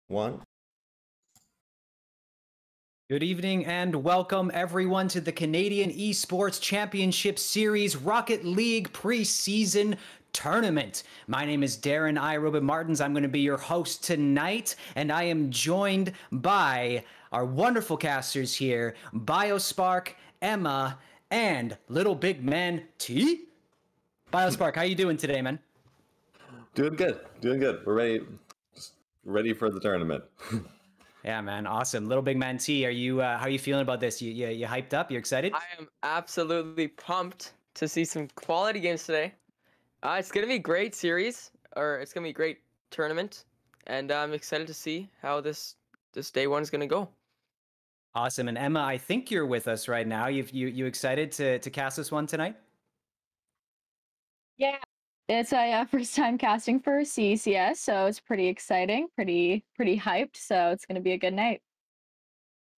One. Good evening and welcome everyone to the Canadian Esports Championship Series Rocket League preseason tournament. My name is Darren iRobot Martins. I'm going to be your host tonight, and I am joined by our wonderful casters here, Biospark, Emma, and Little Big Man T. Biospark, how you doing today, man? Doing good. We're ready for the tournament. Yeah, man, awesome. Little Big Man T, are you how are you feeling about this? You hyped up? You excited? I am absolutely pumped to see some quality games today. It's gonna be a great series, or it's gonna be a great tournament, and I'm excited to see how this day one is gonna go. Awesome. And Emma, I think you're with us right now. You excited to cast this one tonight? Yeah, it's a first time casting for CECS, so it's pretty exciting, pretty hyped. So it's gonna be a good night.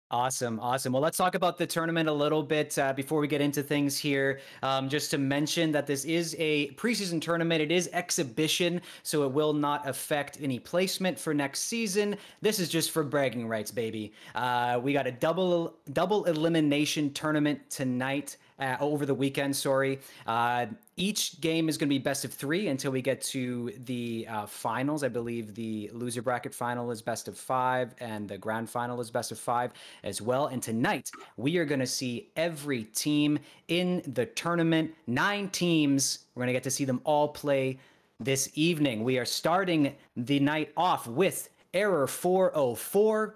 Awesome. Well, let's talk about the tournament a little bit before we get into things here. Just to mention that this is a preseason tournament. It is exhibition, so it will not affect any placement for next season. This is just for bragging rights, baby. We got a double elimination tournament tonight. Over the weekend, sorry. Each game is going to be best of 3 until we get to the finals. I believe the loser bracket final is best of 5, and the grand final is best of 5 as well. And tonight, we are going to see every team in the tournament. 9 teams. We're going to get to see them all play this evening. We are starting the night off with Error 404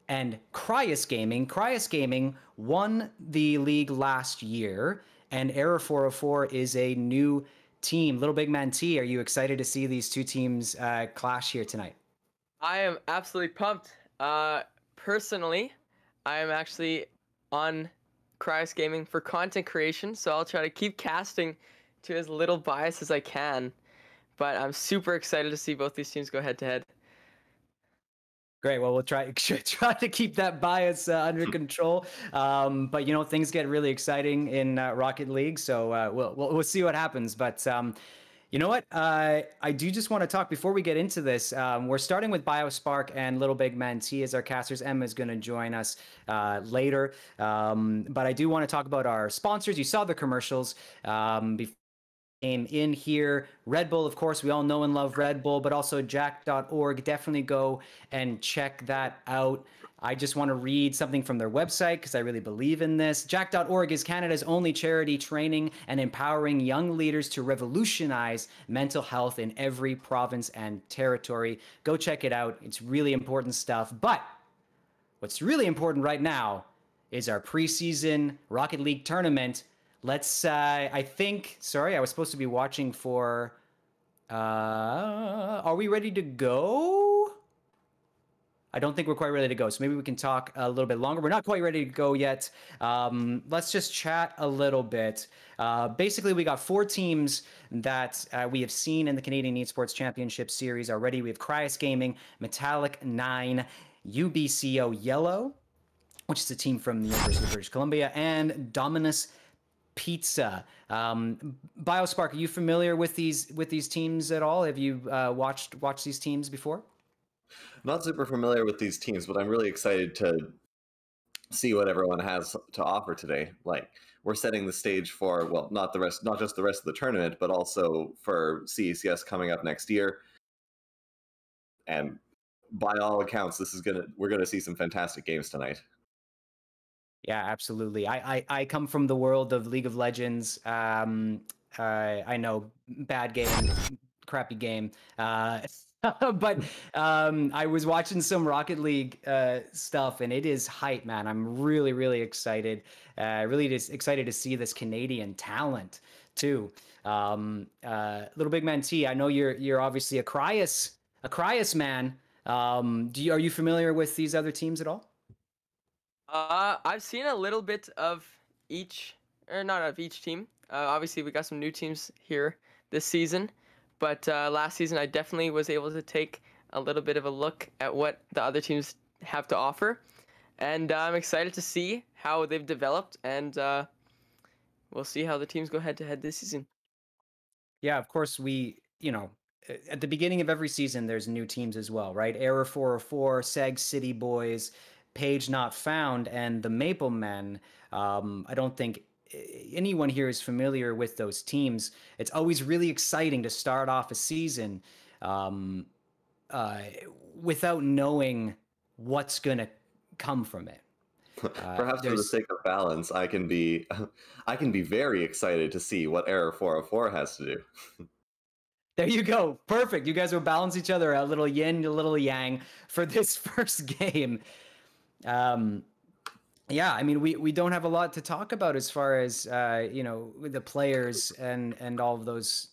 and Cryus Gaming. Cryus Gaming won the league last year, and Error 404 is a new team. Little Big Man T, are you excited to see these two teams clash here tonight? I am absolutely pumped. Personally, I am actually on Cryus Gaming for content creation, so I'll try to keep casting to as little bias as I can. But I'm super excited to see both these teams go head to head. Great. Well, we'll try to keep that bias under control. But things get really exciting in Rocket League, so we'll see what happens. But you know what? I do just want to talk before we get into this. We're starting with Biospark and Little Big Man T as our casters. Emma is going to join us later. But I do want to talk about our sponsors. You saw the commercials before came in here. Red Bull, of course, we all know and love Red Bull, but also jack.org. Definitely go and check that out. I just want to read something from their website because I really believe in this. Jack.org is Canada's only charity training and empowering young leaders to revolutionize mental health in every province and territory. Go check it out. It's really important stuff. But what's really important right now is our preseason Rocket League tournament. Let's, I think, sorry, I was supposed to be watching for, are we ready to go? I don't think we're quite ready to go, so maybe we can talk a little bit longer. We're not quite ready to go yet. Let's just chat a little bit. Basically, we got 4 teams that we have seen in the Canadian Esports Championship Series already. We have Cryus Gaming, Metallic 9, UBCO Yellow, which is a team from the University of British Columbia, and Dominus Pizza. Biospark, are you familiar with these teams at all? Have you watched these teams before? Not super familiar with these teams, but I'm really excited to see what everyone has to offer today. Like, we're setting the stage for, well, not just the rest of the tournament, but also for CECS coming up next year. And by all accounts, we're gonna see some fantastic games tonight. Yeah, absolutely. I come from the world of League of Legends. I know, bad game, crappy game. But I was watching some Rocket League stuff, and it is hype, man. I'm really excited. Really just excited to see this Canadian talent too. Little Big Man T, I know you're obviously a Cryus man. Are you familiar with these other teams at all? I've seen a little bit of each, or not of each team. Obviously, we got some new teams here this season, but last season I definitely was able to take a little bit of a look at what the other teams have to offer, and I'm excited to see how they've developed, and we'll see how the teams go head to head this season. Yeah, of course, at the beginning of every season, there's new teams as well, right? Error 404, Seg City Boys, Page Not Found, and the Maple Men. I don't think anyone here is familiar with those teams. It's always really exciting to start off a season um, uh, without knowing what's going to come from it. Perhaps for the sake of balance, I can be very excited to see what Error 404 has to do. There you go. Perfect. You guys will balance each other out, a little yin, a little yang for this first game. Yeah, I mean, we don't have a lot to talk about as far as the players and all of those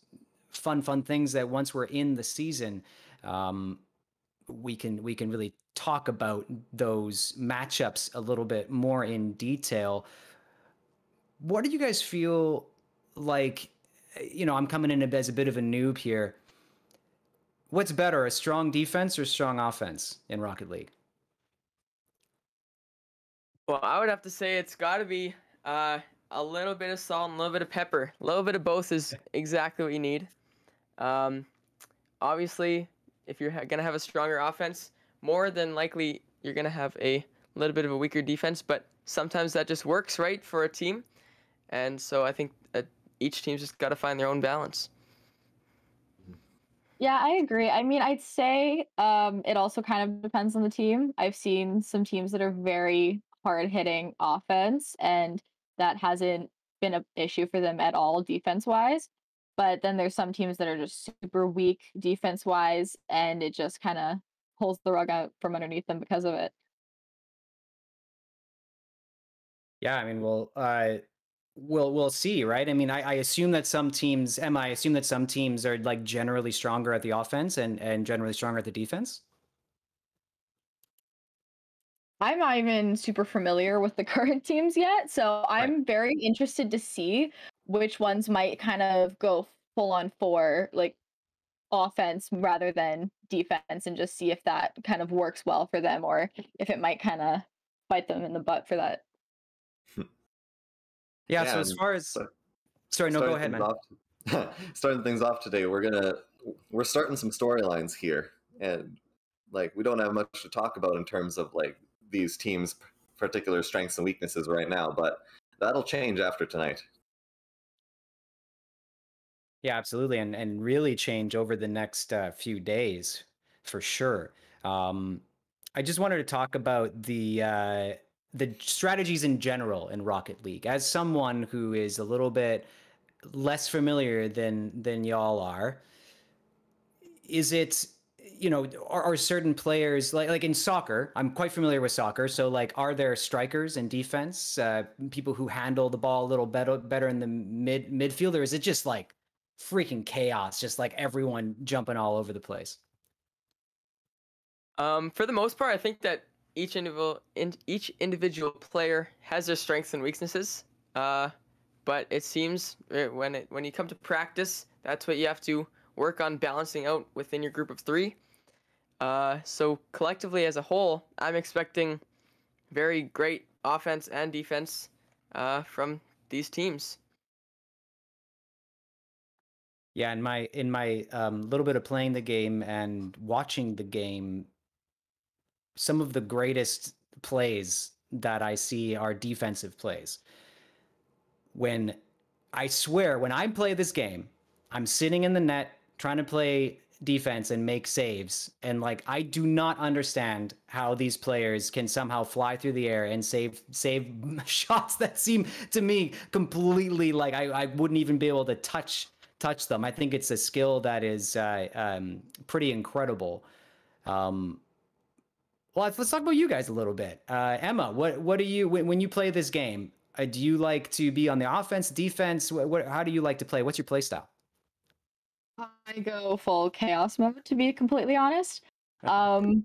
fun things that once we're in the season, we can really talk about those matchups a little bit more in detail. What do you guys feel like? I'm coming in as a bit of a noob here. What's better, a strong defense or strong offense in Rocket League? Well, I would have to say it's got to be a little bit of salt and a little bit of pepper. A little bit of both is exactly what you need. Obviously, if you're going to have a stronger offense, more than likely you're going to have a little bit of a weaker defense, but sometimes that just works, right, for a team. And so I think each team's just got to find their own balance. Yeah, I agree. I mean, I'd say it also kind of depends on the team. I've seen some teams that are very hard-hitting offense, and that hasn't been an issue for them at all defense-wise. But then there's some teams that are just super weak defense-wise, and it just kind of pulls the rug out from underneath them because of it. Yeah, I mean, we'll see, right? I mean, I assume that some teams, Emma, I assume that some teams are like generally stronger at the offense and generally stronger at the defense. I'm not even super familiar with the current teams yet, so I'm very interested to see which ones might kind of go full on for like offense rather than defense, and just see if that kind of works well for them or if it might kind of bite them in the butt for that. Yeah, so as far as sorry, no, go ahead, man. Starting things off today, we're starting some storylines here, and like we don't have much to talk about in terms of like these teams' particular strengths and weaknesses right now, but that'll change after tonight. Yeah, absolutely, and really change over the next few days for sure. I just wanted to talk about the strategies in general in Rocket League. As someone who is a little bit less familiar than y'all are, is it, are certain players like in soccer? I'm quite familiar with soccer, so like, are there strikers in defense, people who handle the ball a little better in the midfield, or is it just like freaking chaos, just like everyone jumping all over the place? For the most part, I think that each individual player has their strengths and weaknesses. But it seems when you come to practice, that's what you have to work on balancing out within your group of three. So collectively as a whole, I'm expecting very great offense and defense from these teams. Yeah, in my little bit of playing the game and watching the game, some of the greatest plays that I see are defensive plays. When I swear, when I play this game, I'm sitting in the net trying to play defense and make saves, and like, I do not understand how these players can somehow fly through the air and save shots that seem to me completely like I wouldn't even be able to touch them. I think it's a skill that is pretty incredible. Well, let's talk about you guys a little bit. Emma, what do you, when you play this game, do you like to be on the offense, defense? How do you like to play? What's your play style? I go full chaos mode, to be completely honest. I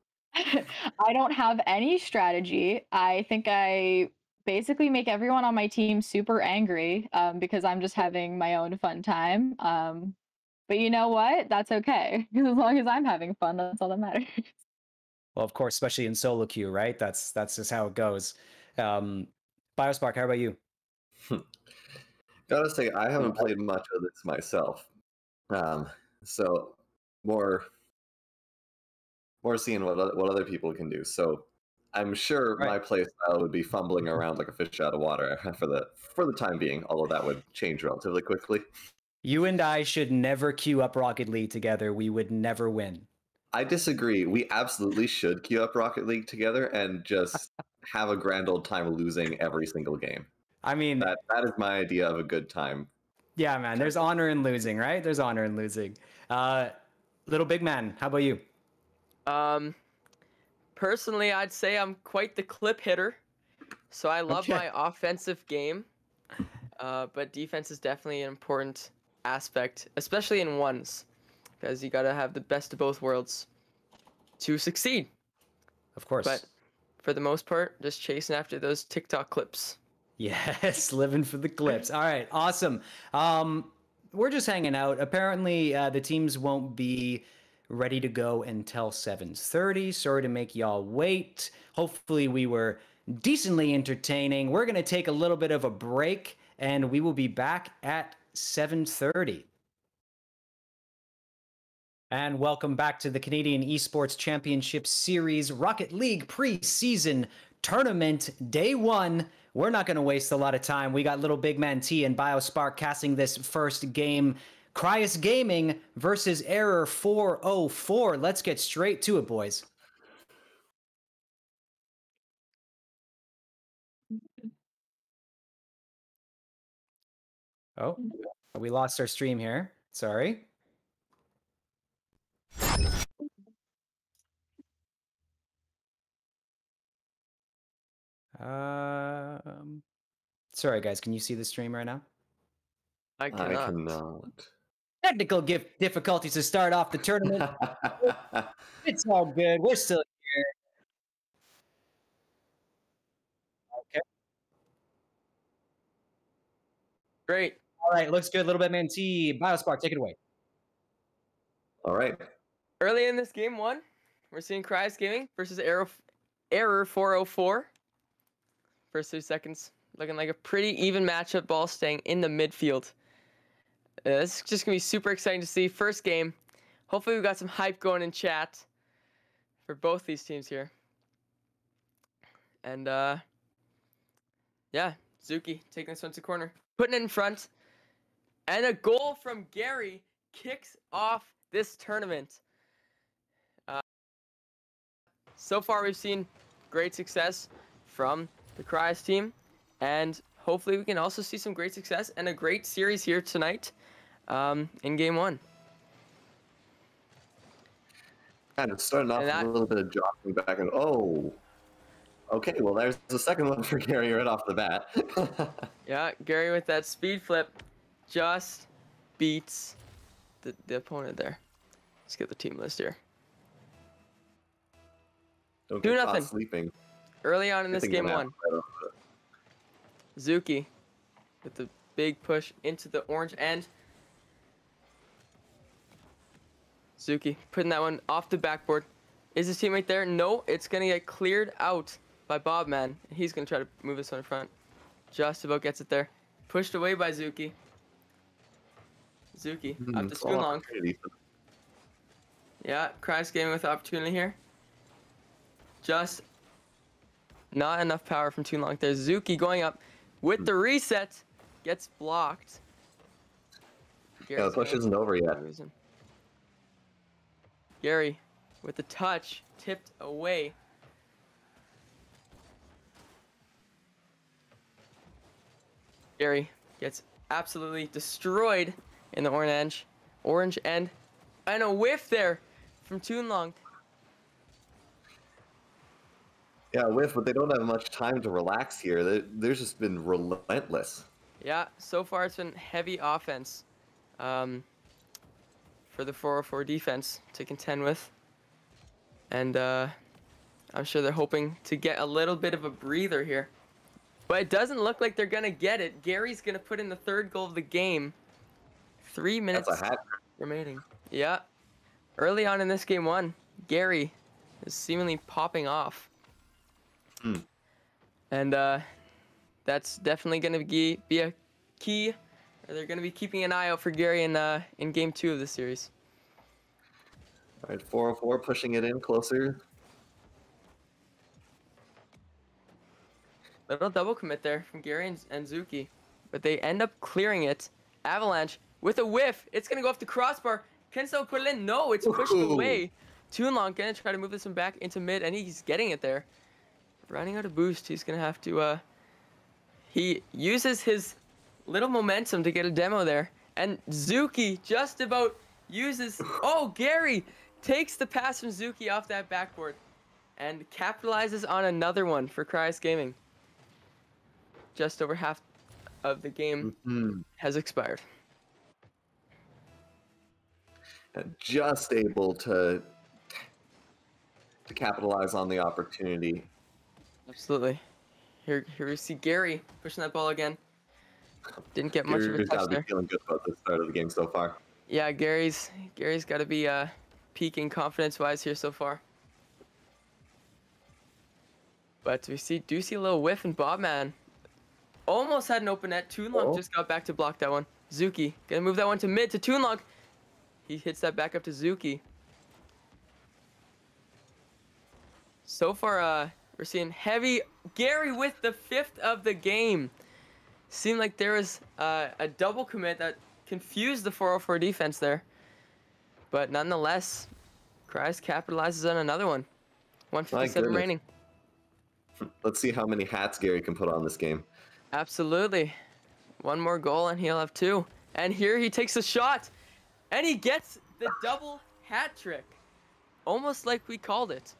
don't have any strategy. I think I basically make everyone on my team super angry because I'm just having my own fun time. But you know what? That's okay. Because as long as I'm having fun, that's all that matters. Well, of course, especially in solo queue, right? That's just how it goes. Biospark, how about you? Gotta say, I haven't played much of this myself. So more seeing what other people can do. So I'm sure my play style would be fumbling around like a fish out of water for the time being, although that would change relatively quickly. You and I should never queue up Rocket League together. We would never win. I disagree. We absolutely should queue up Rocket League together and just have a grand old time losing every single game. I mean, that is my idea of a good time. Yeah, man. There's honor in losing, right? There's honor in losing. Little big man, how about you? Personally, I'd say I'm quite the clip hitter. So I love my offensive game. But defense is definitely an important aspect, especially in ones, because you got to have the best of both worlds to succeed. Of course. But for the most part, just chasing after those TikTok clips. Yes, living for the clips. All right, awesome. We're just hanging out. Apparently, the teams won't be ready to go until 7:30. Sorry to make y'all wait. Hopefully, we were decently entertaining. We're going to take a little bit of a break, and we will be back at 7:30. And welcome back to the Canadian Esports Championship Series Rocket League Preseason Tournament Day 1. We're not going to waste a lot of time. We got Little Big Man T and BioSpark casting this first game. Cryus Gaming versus Error 404. Let's get straight to it, boys. Oh, we lost our stream here. Sorry. Sorry, guys. Can you see the stream right now? I cannot. Technical difficulties to start off the tournament. It's all good. We're still here. Okay. Great. All right. Looks good. Little bit man T. BioSpark, take it away. All right. Early in this game 1, we're seeing Cryus Gaming versus Error 404. First 3 seconds, looking like a pretty even matchup. Ball staying in the midfield. This is just going to be super exciting to see. First game. Hopefully we've got some hype going in chat for both these teams here. And, yeah, Zuki taking this one to corner. Putting it in front. And a goal from Gary kicks off this tournament. So far we've seen great success from the Cryus team. And hopefully we can also see some great success and a great series here tonight in game 1. And it's starting off with a little bit of jogging back and okay, well there's the second one for Gary right off the bat. Yeah, Gary with that speed flip just beats the opponent there. Let's get the team list here. Don't Do get nothing. caught sleeping. Early on in this game 1. Zuki with the big push into the orange end. Zuki putting that one off the backboard. Is his teammate there? No, it's going to get cleared out by Bobman. He's going to try to move this one in front. Just about gets it there. Pushed away by Zuki. Zuki up to Spoonlong. Yeah, Cryus Gaming with the opportunity here. Just not enough power from Toonlong. There's Zuki going up with the reset. Gets blocked. Yeah, the push isn't over yet. Gary with the touch. Tipped away. Gary gets absolutely destroyed in the orange end. And a whiff there from Toonlong. Yeah, whiff, but they don't have much time to relax here. They've just been relentless. Yeah, so far it's been heavy offense for the 404 defense to contend with. And I'm sure they're hoping to get a little bit of a breather here. But it doesn't look like they're going to get it. Gary's going to put in the third goal of the game. 3 minutes remaining. Yeah. Early on in this game 1, Gary is seemingly popping off. And that's definitely going to be a key. They're going to be keeping an eye out for Gary in game 2 of the series. All right, 404 pushing it in closer. Little double commit there from Gary and Zuki, but they end up clearing it. Avalanche with a whiff. It's going to go off the crossbar. Can still put it in? No, it's pushed away. Toonlong going to try to move this one back into mid, and he's getting it there. Running out of boost. He's going to have to... he uses his little momentum to get a demo there. And Zuki just about uses... Oh, Gary takes the pass from Zuki off that backboard and capitalizes on another one for Cryos Gaming. Just over half of the game has expired. And just able to capitalize on the opportunity. Absolutely. Here we see Gary pushing that ball again. Didn't get much of a touch got to there. be feeling good about the start of the game so far. Yeah, Gary's got to be peaking confidence-wise here so far. But we do see a little whiff, and Bobman almost had an open net. Toonlong just got back to block that one. Zuki gonna move that one to mid to Toonlong. He hits that back up to Zuki. So far, we're seeing heavy Gary with the 5th of the game. Seemed like there was a double commit that confused the 404 defense there. But nonetheless, Cryos capitalizes on another one. 157 remaining. Let's see how many hats Gary can put on this game. Absolutely. One more goal and he'll have 2. And here he takes a shot. And he gets the double hat trick. Almost like we called it.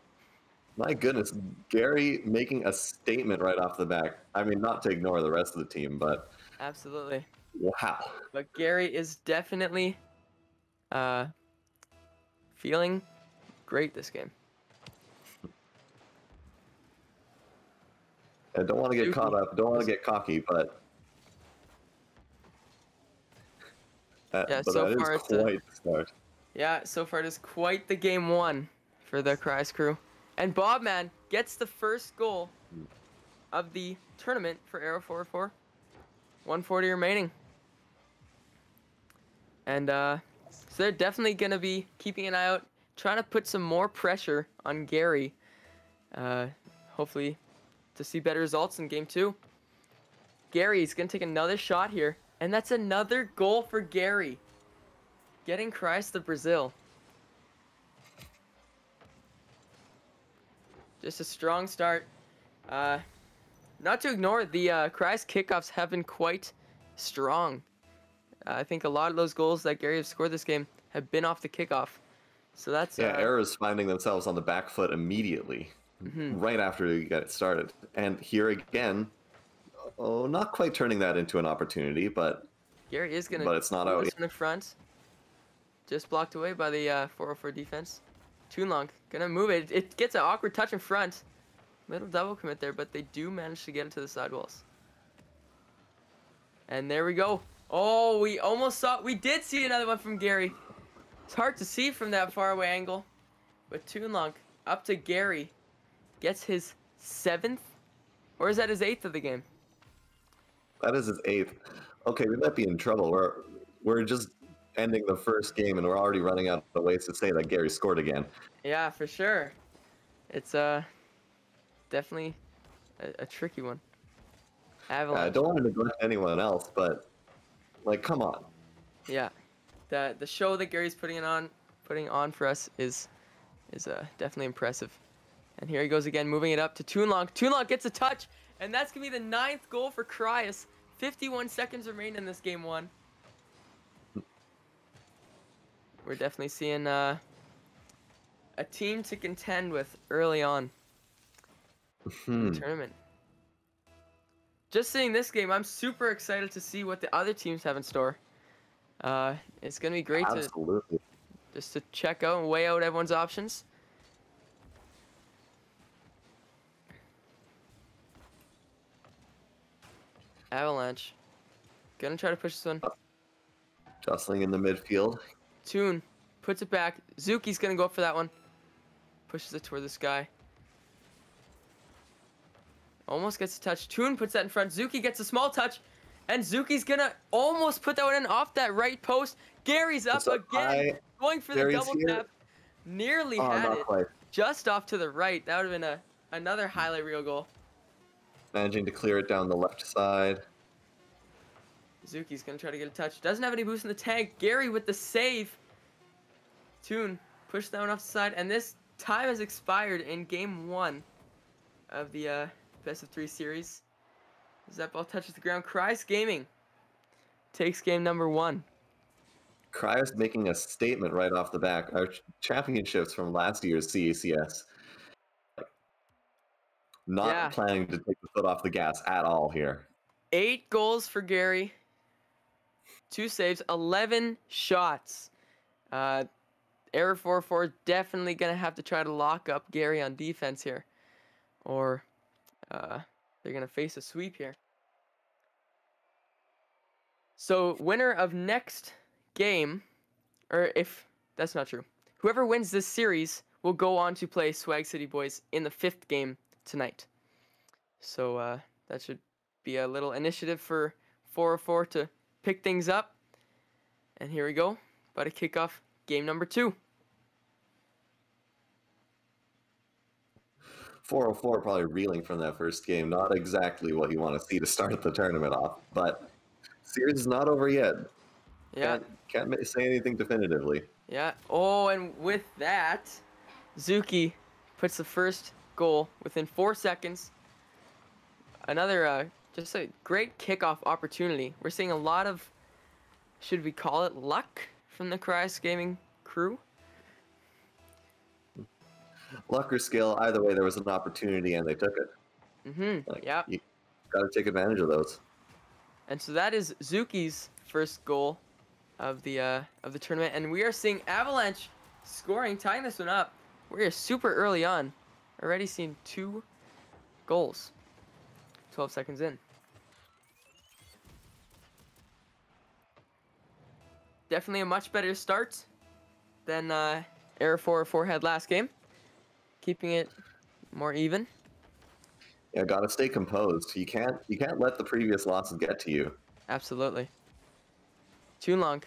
My goodness, Gary making a statement right off the back. I mean, not to ignore the rest of the team, but... Absolutely. Wow. But Gary is definitely feeling great this game. I don't want to get caught up, don't want to get cocky, but... yeah, but so that far is it's quite the start. Yeah, so far it is quite the game 1 for the Cryos crew. And Bobman gets the first goal of the tournament for Aero 404. 140 remaining. And so they're definitely going to be keeping an eye out, trying to put some more pressure on Gary. Hopefully to see better results in game 2. Gary's going to take another shot here. And that's another goal for Gary. Getting Cryos to Brazil. Just a strong start. Not to ignore, the Cryos kickoffs have been quite strong. I think a lot of those goals that Gary has scored this game have been off the kickoff. So that's... Yeah, Arrows finding themselves on the back foot immediately, right after you get it started. And here again, not quite turning that into an opportunity, but... Gary is going to... But it's not out. In the front. Just blocked away by the 404 defense. Toonlong gonna move it. It gets an awkward touch in front. Little double commit there, but they do manage to get into the sidewalls. And there we go. Oh, we almost saw... We did see another one from Gary. It's hard to see from that far away angle. But Toonlong up to Gary. Gets his 7th? Or is that his 8th of the game? That is his 8th. Okay, we might be in trouble. We're just ending the first game and we're already running out of ways to say that Gary scored again. Yeah, for sure. It's definitely a tricky one. Avalanche. I don't want to neglect anyone else, but like, come on. Yeah, the show that Gary's putting on for us is definitely impressive. And here he goes again, moving it up to Toonlong. Toonlong gets a touch, and that's gonna be the 9th goal for Cryos. 51 seconds remain in this game 1. We're definitely seeing a team to contend with early on in the tournament. Just seeing this game, I'm super excited to see what the other teams have in store. It's gonna be great to check out and weigh out everyone's options. Avalanche gonna try to push this one. Jostling in the midfield. Toon puts it back. Zuki's gonna go up for that one. Pushes it toward the sky. Almost gets a touch. Toon puts that in front. Zuki gets a small touch. And Zuki's gonna almost put that one in off that right post. Gary's up again. Going for the double tap. Nearly Oh, had not it. quite. Just off to the right. That would have been another highlight reel goal. Managing to clear it down the left side. Zuki's going to try to get a touch. Doesn't have any boost in the tank. Gary with the save. Toon pushed that one off the side. And this time has expired in game 1 of the best of 3 series. As that ball touches the ground, Cries Gaming takes game number 1. Cryos making a statement right off the back. Our championships from last year's CECS. Not planning to take the foot off the gas at all here. 8 goals for Gary. 2 saves, 11 shots. Error 4-4 definitely going to have to try to lock up Gary on defense here. Or they're going to face a sweep here. So winner of next game, or if that's not true, whoever wins this series will go on to play Swag City Boys in the 5th game tonight. So that should be a little initiative for 404 to pick things up. And here we go. About to kick off game number 2. 404 probably reeling from that first game. Not exactly what you want to see to start the tournament off, but series is not over yet. Yeah. Can't say anything definitively. Yeah. Oh, and with that, Zuki puts the first goal within 4 seconds. Another just a great kickoff opportunity. We're seeing a lot of, should we call it luck, from the Cries Gaming crew? Luck or skill, either way, there was an opportunity and they took it. Yeah. You got to take advantage of those. And so that is Zuki's first goal of the tournament, and we are seeing Avalanche scoring, tying this one up. We're super early on, already seeing 2 goals. 12 seconds in. Definitely a much better start than Error 404 had last game. Keeping it more even. Yeah, gotta stay composed. You can't let the previous losses get to you. Absolutely. Toonlong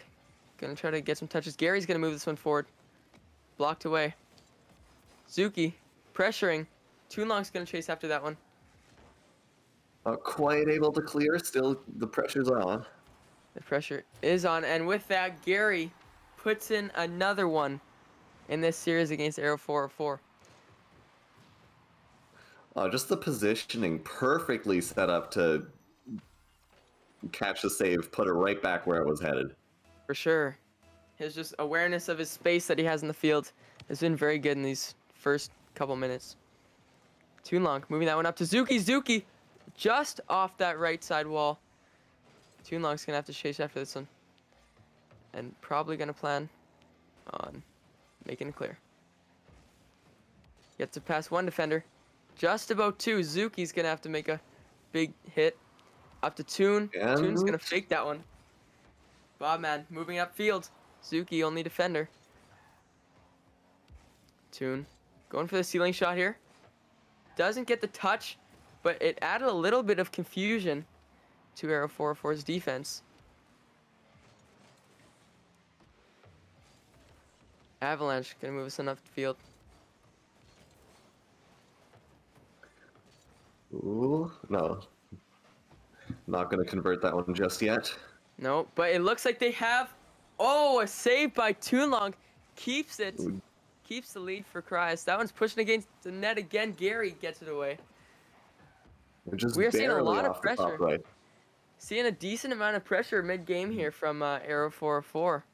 gonna try to get some touches. Gary's gonna move this one forward. Blocked away. Zuki pressuring. Toonlong's gonna chase after that one. Not quite able to clear. Still, the pressure's on. The pressure is on, and with that, Gary puts in another one in this series against Arrow 404. Just the positioning perfectly set up to catch the save, put it right back where it was headed. For sure. His just awareness of his space that he has in the field has been very good in these first couple minutes. Toonlong moving that one up to Zuki. Zuki just off that right side wall. Toonlong's going to have to chase after this one. And probably going to plan on making it clear. Gets to pass one defender. Just about 2. Zuki's going to have to make a big hit. Up to Toon. And... Toon's going to fake that one. Bobman moving upfield. Zuki only defender. Toon going for the ceiling shot here. Doesn't get the touch, but it added a little bit of confusion to Arrow 404's defense. Avalanche gonna move us on up the field. Ooh, no. Not gonna convert that one just yet. No, but it looks like they have. Oh, a save by Toonlong. Keeps it. Ooh. Keeps the lead for Cries. That one's pushing against the net again. Gary gets it away. We're seeing a lot of the pressure. top right. Seeing a decent amount of pressure mid-game here from Arrow 404.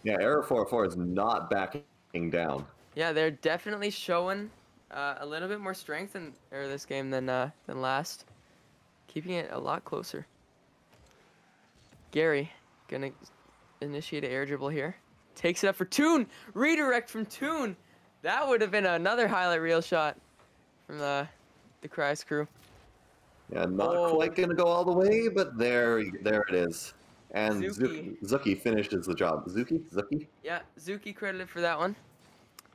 Yeah, Arrow 404 is not backing down. Yeah, they're definitely showing a little bit more strength in this game than last. Keeping it a lot closer. Gary gonna initiate an air dribble here. Takes it up for Toon. Redirect from Toon. That would have been another highlight reel shot from the Cries crew. Yeah, not quite gonna go all the way, but there it is. And Zuki finishes the job. Zuki? Yeah, Zuki credited for that one.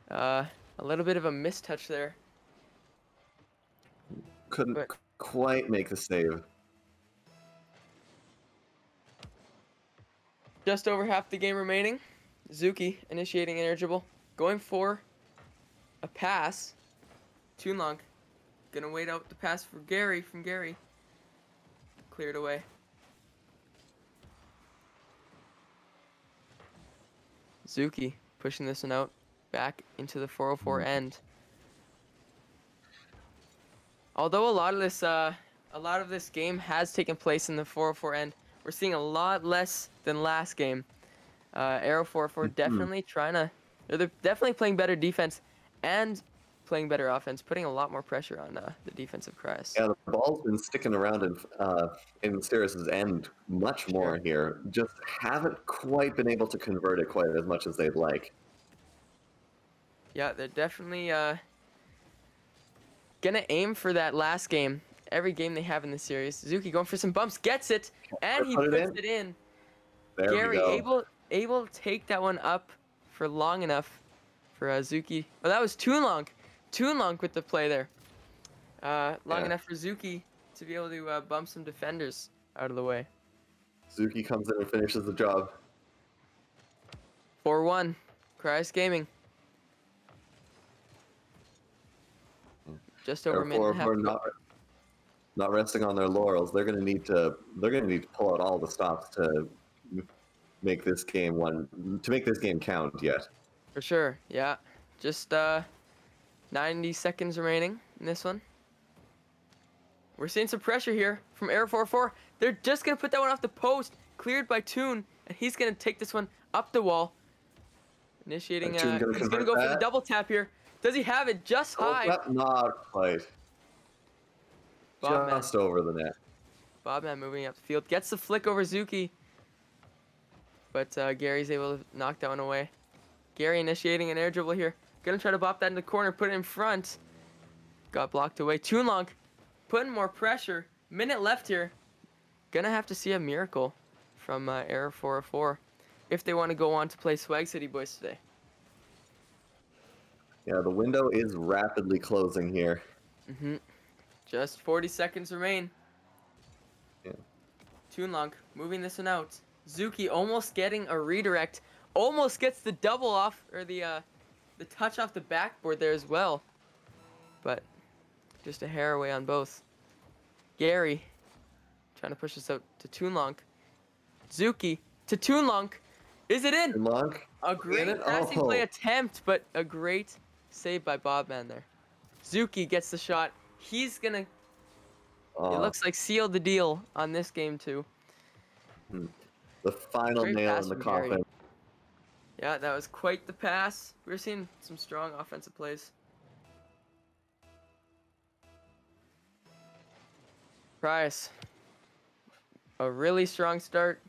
A little bit of a mistouch there. Couldn't quite make the save. Just over half the game remaining. Zuki initiating an air dribble. Going for a pass. Toonlong gonna wait out the pass for Gary from Gary. Cleared away. Zuki pushing this one out back into the 404 end. Although a lot of this game has taken place in the 404 end, we're seeing a lot less than last game. Arrow 404 definitely they're definitely playing better defense and playing better offense, putting a lot more pressure on the defensive Cryas. Yeah, the ball's been sticking around in Sirius's end much more here. Just haven't quite been able to convert it quite as much as they'd like. Yeah, they're definitely gonna aim for that last game. Every game they have in the series. Zuki going for some bumps, gets it, and he puts it in. There Gary we go. able to take that one up for long enough for Zuki. Oh, that was Toonlong. Toonlong with the play there. Long enough for Zuki to be able to bump some defenders out of the way. Zuki comes in and finishes the job. 4-1. Cryas Gaming. Just over a minute and a half. Not resting on their laurels. They're gonna need to pull out all the stops to make this game count yet. For sure, yeah. Just 90 seconds remaining in this one. We're seeing some pressure here from Arrow 404. They're just gonna put that one off the post, cleared by Toon, and he's gonna take this one up the wall. Initiating, he's gonna go for the double tap here. Does he have it just high? Not quite. Just over the net. Bobman moving up the field. Gets the flick over Zuki. But Gary's able to knock that one away. Gary initiating an air dribble here. Gonna try to bop that in the corner, put it in front. Got blocked away. Toonlong putting more pressure. Minute left here. Gonna have to see a miracle from Air 404 if they want to go on to play Swag City Boys today. Yeah, the window is rapidly closing here. Just 40 seconds remain. Yeah. Toonlong moving this one out. Zuki almost getting a redirect. Almost gets the double off, or the touch off the backboard there as well. But just a hair away on both. Gary trying to push this out to Toonlong. Zuki to Toonlong. Is it in? Toonlong. A great passing play attempt, but a great save by Bobman there. Zuki gets the shot. He's gonna, it looks like, seal the deal on this game too. The final nail in the coffin. Yeah, that was quite the pass. We're seeing some strong offensive plays. Cryas, a really strong start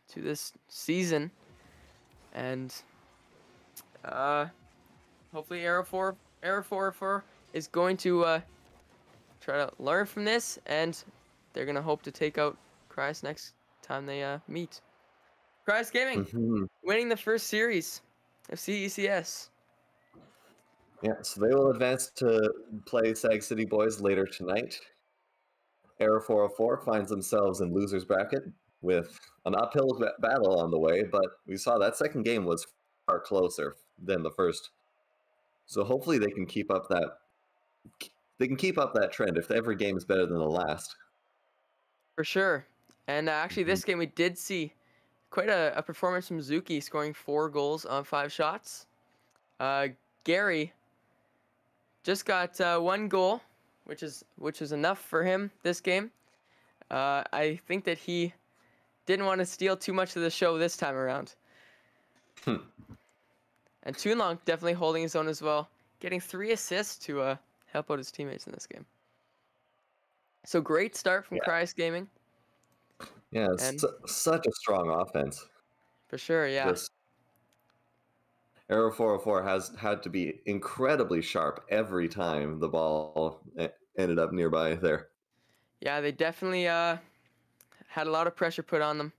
to this season, and hopefully Arrow 404 is going to try to learn from this, and they're gonna hope to take out Cryas next time they meet. Cryas Gaming winning the first series of CECS. Yeah, so they will advance to play Sag City Boys later tonight. Arrow 404 finds themselves in losers bracket with an uphill battle on the way, but we saw that second game was far closer than the first. So hopefully they can keep up that trend if every game is better than the last. For sure. And actually this game we did see quite a performance from Zuki, scoring 4 goals on 5 shots. Gary just got 1 goal, which is enough for him this game. I think that he didn't want to steal too much of the show this time around. And Toonlong definitely holding his own as well, getting 3 assists to help out his teammates in this game. So great start from Cryas Gaming. Yeah, it's such a strong offense. For sure, yeah. Arrow 404 has had to be incredibly sharp every time the ball ended up nearby there. Yeah, they definitely had a lot of pressure put on them.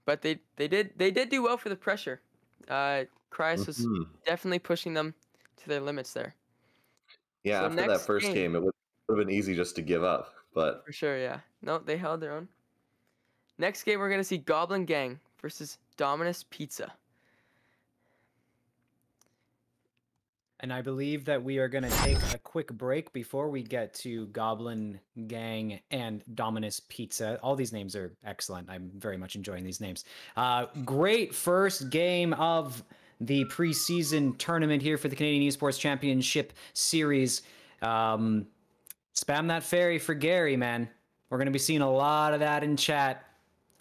But they did do well for the pressure. Cryas was definitely pushing them to their limits there. Yeah, so after that first game, it would have been easy just to give up. But for sure, yeah. No, they held their own. Next game, we're going to see Goblin Gang versus Dominus Pizza. And I believe that we are going to take a quick break before we get to Goblin Gang and Dominus Pizza. All these names are excellent. I'm very much enjoying these names. Great first game of the preseason tournament here for the Canadian Esports Championship Series. Spam that fairy for Gary, man. We're going to be seeing a lot of that in chat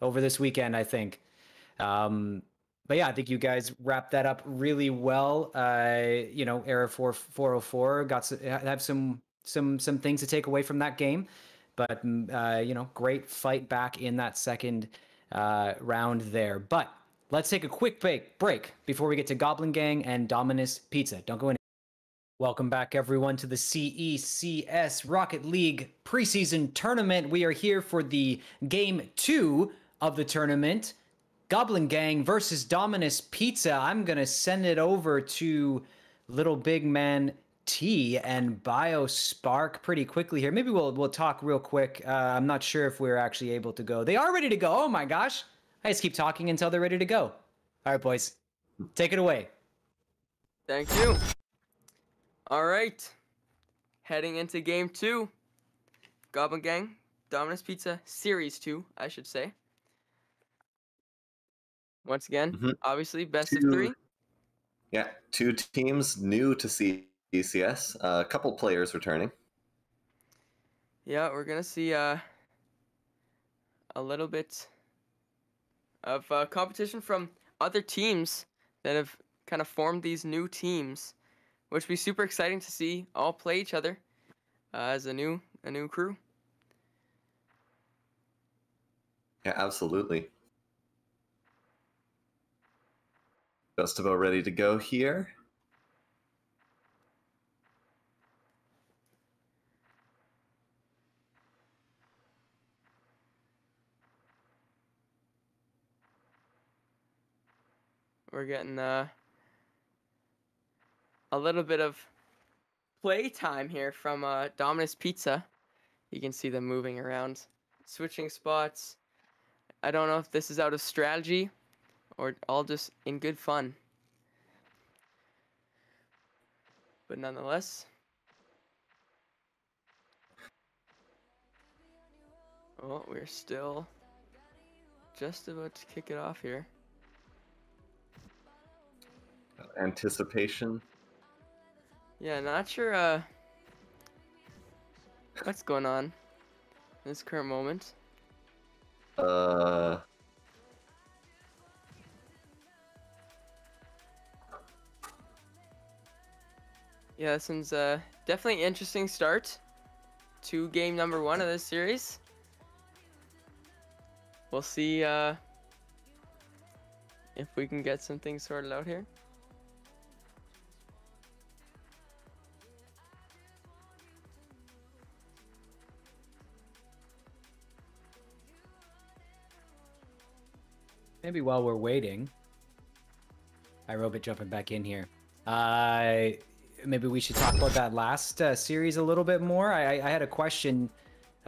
over this weekend, I think. But yeah, I think you guys wrapped that up really well. Era 404 have some things to take away from that game, but great fight back in that second round there. But let's take a quick break before we get to Goblin Gang and Dominus Pizza. Don't go in. Welcome back, everyone, to the CECS Rocket League preseason tournament. We are here for the game 2 of the tournament. Goblin Gang versus Dominus Pizza. I'm going to send it over to Little Big Man T and BioSpark pretty quickly here. Maybe we'll talk real quick. I'm not sure if we're actually able to go. They are ready to go. Oh my gosh. I just keep talking until they're ready to go. All right, boys. Take it away. Thank you. All right. Heading into game 2. Goblin Gang, Dominus Pizza, Series 2, I should say. Once again, obviously, best of 3. Yeah, 2 teams new to CECS. A couple players returning. Yeah, we're going to see a little bit of competition from other teams that have kind of formed these new teams, which will be super exciting to see all play each other as a new crew. Yeah, absolutely. Just about ready to go here. We're getting a little bit of play time here from Dominus Pizza. You can see them moving around, switching spots. I don't know if this is out of strategy or all just in good fun. But nonetheless. Oh, we're still just about to kick it off here. Anticipation. Yeah, not sure what's going on in this current moment. Yeah, this one's definitely an interesting start to game number 1 of this series. We'll see if we can get some things sorted out here. Maybe while we're waiting, iRobot jumping back in here. Maybe we should talk about that last series a little bit more. I had a question.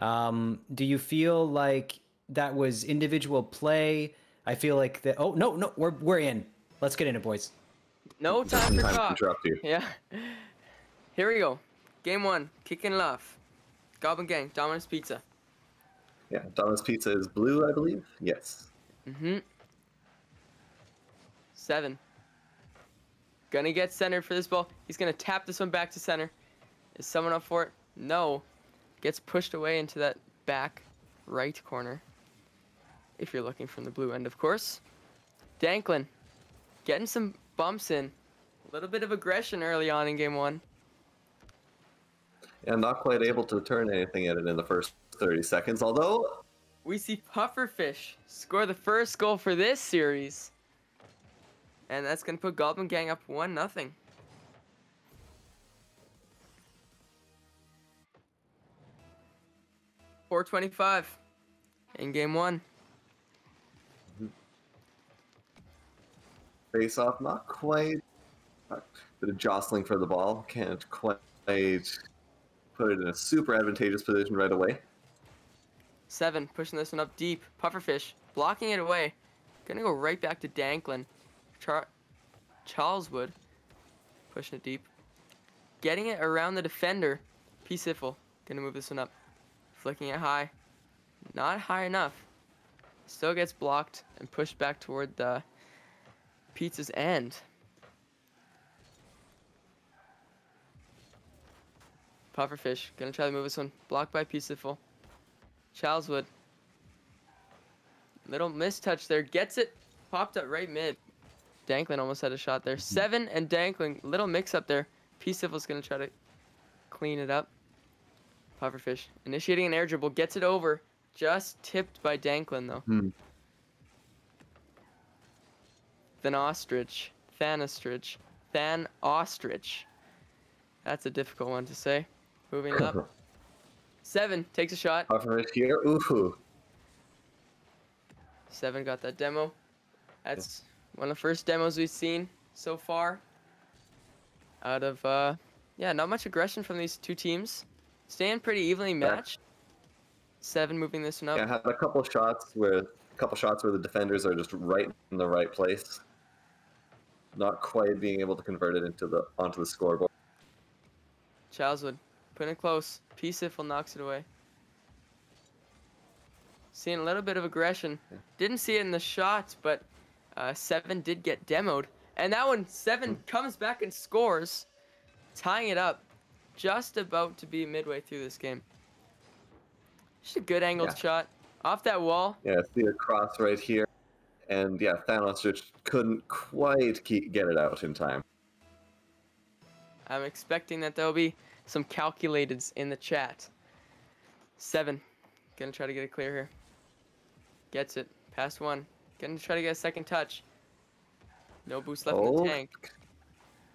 Do you feel like that was individual play? I feel like that. Oh no, we're in. Let's get in it, boys. No time for talk. Interrupt you. Yeah. Here we go. Game 1, kicking it off. Goblin Gang, Dominus Pizza. Yeah, Dominus Pizza is blue, I believe. Yes. 7. Gonna get centered for this ball. He's gonna tap this one back to center. Is someone up for it? No. Gets pushed away into that back right corner. If you're looking from the blue end, of course. Danklin getting some bumps in. A little bit of aggression early on in game 1. And not quite able to turn anything at it in the first 30 seconds, although... We see Pufferfish score the first goal for this series. And that's going to put Goblin Gang up 1-0. .425 in game 1. Face off, not quite. Bit of jostling for the ball. Can't quite put it in a super advantageous position right away. 7 pushing this one up deep. Pufferfish blocking it away. Gonna go right back to Danklin. Charles Wood pushing it deep. getting it around the defender. Preseason gonna move this one up. Flicking it high. Not high enough. Still gets blocked and pushed back toward the Pizza's end. Pufferfish gonna try to move this one. Blocked by Preseason. Charleswood. Little mistouch there. Gets it. Popped up right mid. Danklin almost had a shot there. 7 and Danklin. Little mix up there. Preseason's gonna try to clean it up. Pufferfish initiating an air dribble. Gets it over. Just tipped by Danklin though. Then Ostrich. Thanostrich. Than Ostrich. That's a difficult one to say. Moving it up. 7 takes a shot. Pufferfish here. Ooh. 7 got that demo. That's one of the first demos we've seen so far. Out of, yeah, not much aggression from these two teams. Staying pretty evenly matched. 7 moving this one up. Yeah, had a couple shots where the defenders are just right in the right place. Not quite being able to convert it onto the scoreboard. Charleswood putting it close. Preseason knocks it away. Seeing a little bit of aggression. Didn't see it in the shots, but 7 did get demoed. And that one, 7 comes back and scores, tying it up. Just about to be midway through this game. Just a good angled shot. Off that wall. Yeah, see a cross right here. And yeah, Thanos just couldn't quite get it out in time. I'm expecting that there'll be some calculateds in the chat. 7. Gonna try to get it clear here. Gets it. Past 1. Gonna try to get a second touch. No boost left in the tank.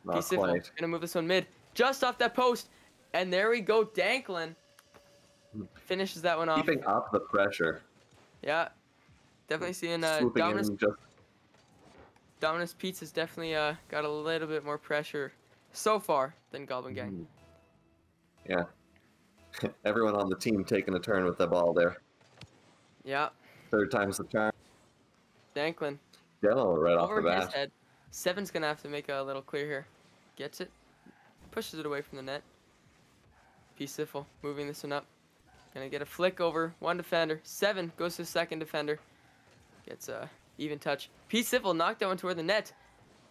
Not quite. Gonna move this one mid. Just off that post. And there we go. Danklin finishes that one off. Keeping up the pressure. Yeah. Definitely seeing Dominus Pizza's definitely got a little bit more pressure so far than Goblin Gang. Yeah. Everyone on the team taking a turn with the ball there. Yeah. 3rd time's the charm. Danklin. Demo right off the Over bat. his head. 7's gonna have to make a little clear here. Gets it. Pushes it away from the net. Preseason moving this one up. Gonna get a flick over one defender. 7 goes to the second defender. Gets a even touch. Preseason knocked that one toward the net.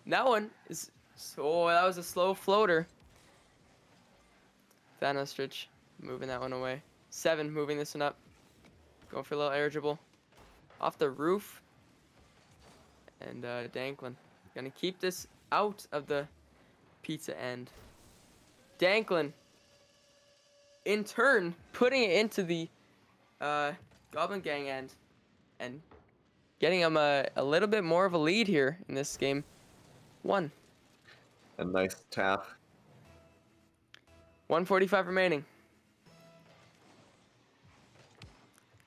That one is that was a slow floater. Thanostrich moving that one away. 7 moving this one up. Going for a little air dribble. Off the roof. And Danklin. Gonna keep this out of the Pizza end. Danklin, in turn, putting it into the Goblin Gang end. And getting him a little bit more of a lead here in this game. 1. A nice tap. 1:45 remaining.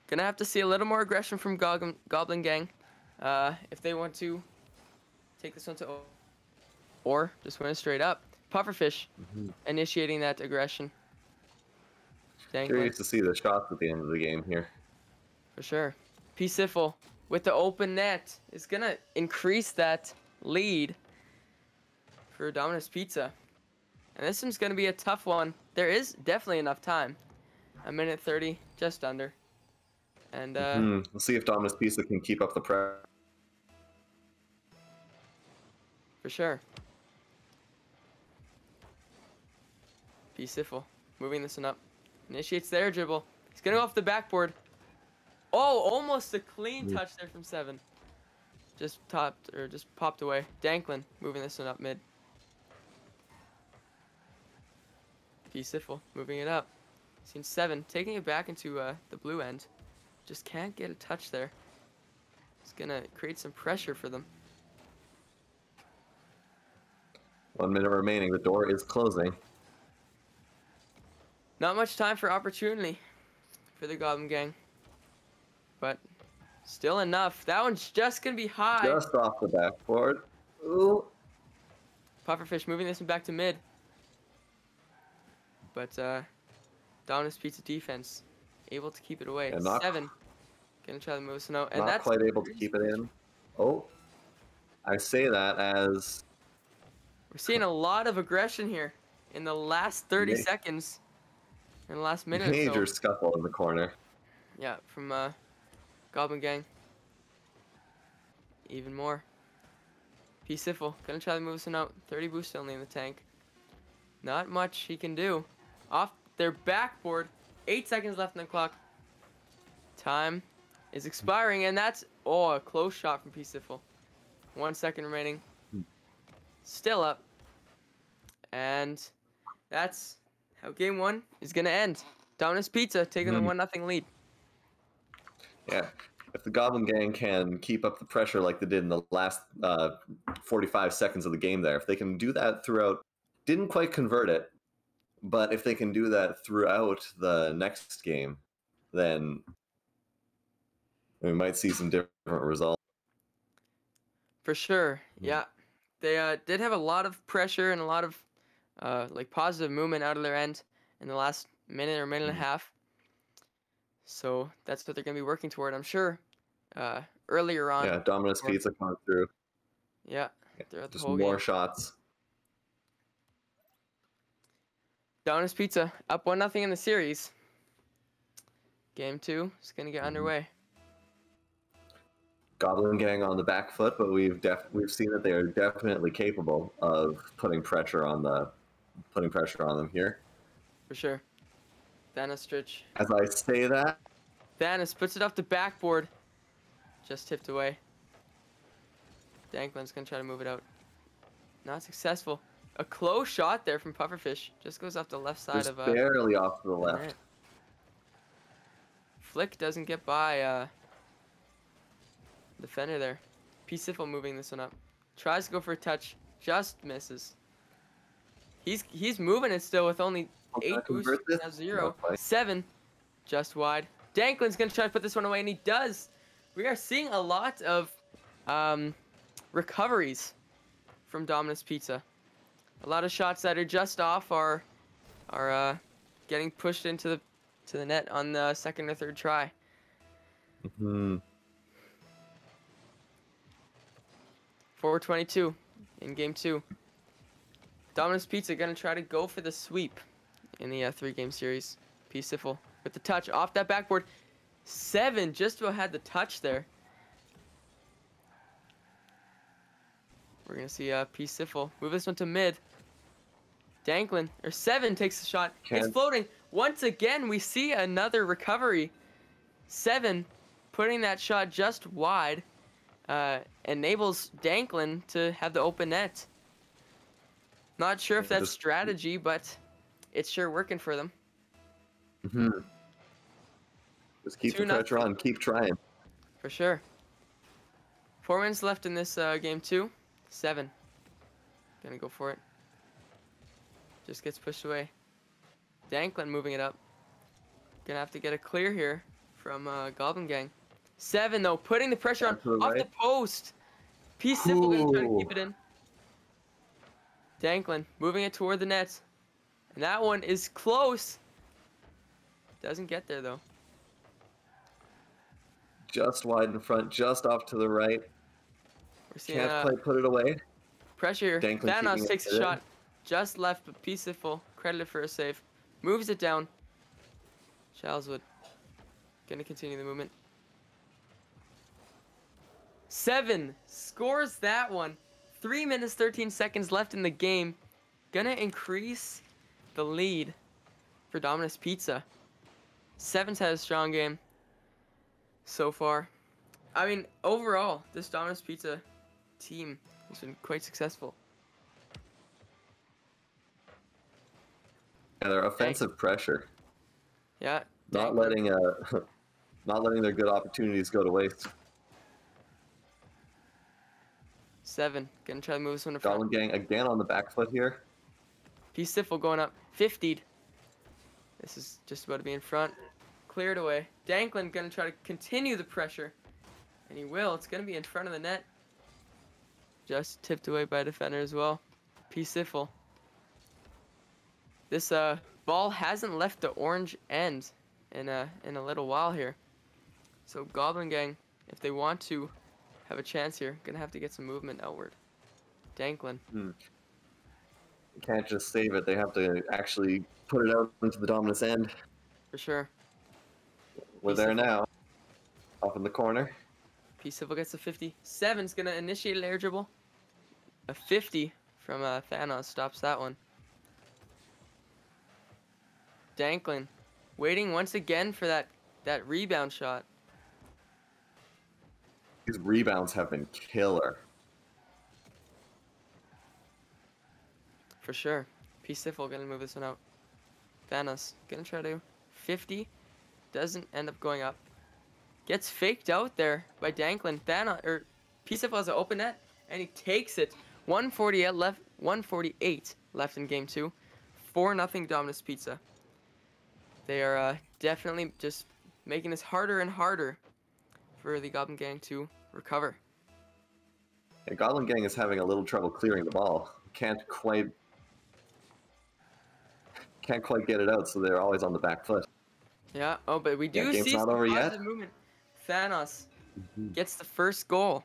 Gonna have to see a little more aggression from Goblin Gang if they want to take this one to or just win it straight up. Pufferfish initiating that aggression. Curious to see the shots at the end of the game here. For sure. Preseason with the open net is gonna increase that lead for Dominus Pizza. And this one's gonna be a tough one. There is definitely enough time. 1:30, just under. And we'll see if Dominus Pizza can keep up the pressure. For sure. Preseason moving this one up. Initiates the air dribble. He's gonna go off the backboard. Oh, almost a clean touch there from 7. Just popped away. Danklin moving this one up mid. Preseason moving it up. Seen 7 taking it back into the blue end. Just can't get a touch there. It's gonna create some pressure for them. 1 minute remaining. The door is closing. Not much time for opportunity for the Goblin Gang. But still enough. That one's just going to be high. Just off the backboard. Ooh. Pufferfish moving this one back to mid. But Dominus Pizza defense able to keep it away. And 7. Going to try to move this one out. And not that's quite able to keep it in. Oh. I say that as... We're seeing a lot of aggression here in the last 30 seconds. In the last minute or so. Major scuffle in the corner. Yeah, from Goblin Gang. Even more. Preseason gonna try to move this one out. 30 boost only in the tank. Not much he can do. Off their backboard. 8 seconds left on the clock. Time is expiring, and that's a close shot from Preseason. 1 second remaining. Still up. And that's how game one is gonna end. Dominus Pizza taking the 1-0 lead. Yeah. If the Goblin Gang can keep up the pressure like they did in the last 45 seconds of the game there, if they can do that throughout, didn't quite convert it, but if they can do that throughout the next game, then we might see some different results. For sure, yeah. They did have a lot of pressure and a lot of like positive movement out of their end in the last minute or minute and a half. So that's what they're going to be working toward, I'm sure. Earlier on. Yeah, Dominus Pizza coming through. Yeah, throughout the Just whole more game. shots. Dominus Pizza up 1-0 in the series. Game 2 is going to get underway. Goblin Gang on the back foot, but we've seen that they are definitely capable of putting pressure on them here. For sure. Thanastrich. As I say that, Thanos puts it off the backboard. Just tipped away. Danklin's going to try to move it out. Not successful. A close shot there from Pufferfish. Just goes off the left side just of... barely off to the left. Net. Flick doesn't get by defender there. Preseason moving this one up. Tries to go for a touch. Just misses. He's moving it still with only 8 boosts. Now 0. 7. Just wide. Danklin's going to try to put this one away, and he does. We are seeing a lot of recoveries from Dominus Pizza. A lot of shots that are just off are getting pushed into the net on the second or third try. 4:22 in game 2. Dominus Pizza going to try to go for the sweep in the 3-game series. Preseason with the touch off that backboard. 7 just about had the touch there. We're going to see Preseason move this one to mid. Danklin, or 7 takes the shot. It's floating. Once again, we see another recovery. 7 putting that shot just wide enables Danklin to have the open net. Not sure if that's strategy, but it's sure working for them. Just keep the pressure on. Keep trying. For sure. 4 minutes left in this game 2. 7. Gonna go for it. Just gets pushed away. Danklin moving it up. Gonna have to get a clear here from Goblin Gang. 7 though, putting the pressure on off the post. Preseason gonna try to keep it in. Danklin moving it toward the net. And that one is close. Doesn't get there though. Just wide in front, just off to the right. We're seeing, can't quite put it away. Pressure here. Thanos takes a shot. Just left, but Preseason credited for a save. Moves it down. Charleswood gonna continue the movement. 7 scores that one. 3 minutes, 13 seconds left in the game. Gonna increase the lead for Dominus Pizza. 7's had a strong game so far. I mean, overall, this Dominus Pizza team has been quite successful. Yeah, their offensive pressure. Yeah. Not letting their good opportunities go to waste. 7 gonna try to move this one to front. Goblin Gang again on the back foot here. Preseason going up 50'd. This is just about to be in front. Cleared away. Danklin gonna try to continue the pressure. And he will. It's gonna be in front of the net. Just tipped away by a defender as well. Preseason. This ball hasn't left the orange end in a little while here. So Goblin Gang, if they want to have a chance here, gonna have to get some movement outward. Danklin. can't just save it. They have to actually put it out into the Dominus end. For sure. We're there now. Off in the corner. Peaceful gets a 50. Seven's going to initiate an air dribble. A 50 from Thanos stops that one. Danklin waiting once again for that rebound shot. These rebounds have been killer. For sure. Peaceful going to move this one out. Thanos going to try to 50. Doesn't end up going up. Gets faked out there by Danklin. Peaceful has an open net, and he takes it. 148 left in game 2. 4-0 Dominus Pizza. They are definitely just making this harder and harder for the Goblin Gang to recover. The Goblin Gang is having a little trouble clearing the ball. Can't quite get it out, so they're always on the back foot. Yeah. Oh, but we do game's see not some over positive yet. movement. Thanos gets the first goal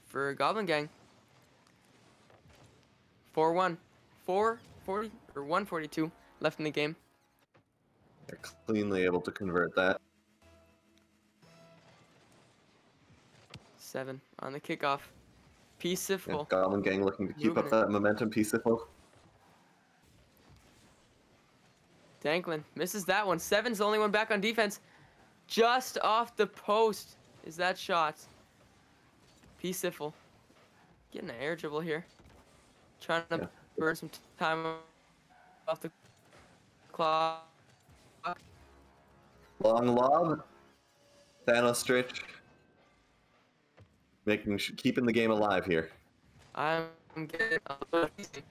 for Goblin Gang. 4-1. 440 or 142 left in the game. They're cleanly able to convert that. 7 on the kickoff. Peaceful. Goblin Gang looking to keep up Movement. that momentum. Peaceful. Danklin misses that one. 7's the only one back on defense. Just off the post is that shot. Peaceful. Getting an air dribble here. Trying to burn some time off the clock. Long lob. Thanos stretch. Keeping the game alive here. I'm getting a little easy.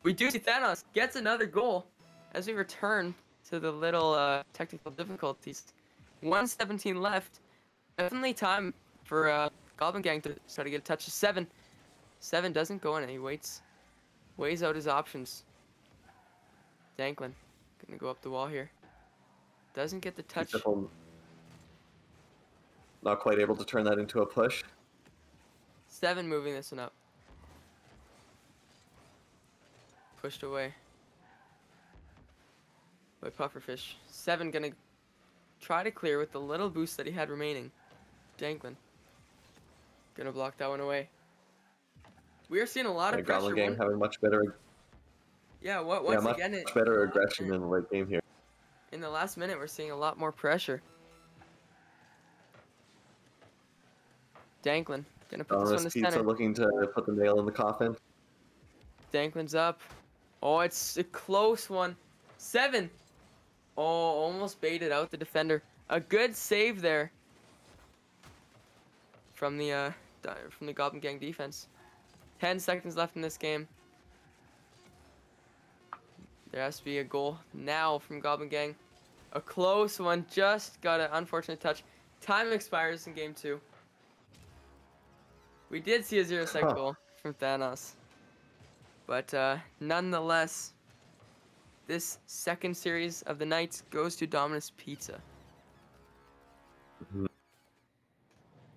We do see Thanos gets another goal as we return to the little technical difficulties. 1:17 left. Definitely time for Goblin Gang to start to get a touch of 7. 7 doesn't go in and he weighs out his options. Danklin gonna go up the wall here. Doesn't get the touch. Peaceful. Not quite able to turn that into a push. 7 moving this one up. Pushed away by Pufferfish. 7 gonna try to clear with the little boost that he had remaining. Danklin gonna block that one away. We are seeing a lot of pressure. Goblin Gang having much better. Yeah, once much again, better aggression in the late game here. in the last minute, we're seeing a lot more pressure. Danklin gonna put this one to Pizza center. looking to put the nail in the coffin. Danklin's up. Oh, it's a close one. 7. Oh, almost baited out the defender. A good save there from the Goblin Gang defense. 10 seconds left in this game. There has to be a goal now from Goblin Gang. A close one. Just got an unfortunate touch. Time expires in game 2. We did see a 0-second goal from Thanos. But nonetheless, this second series of the night goes to Dominus Pizza.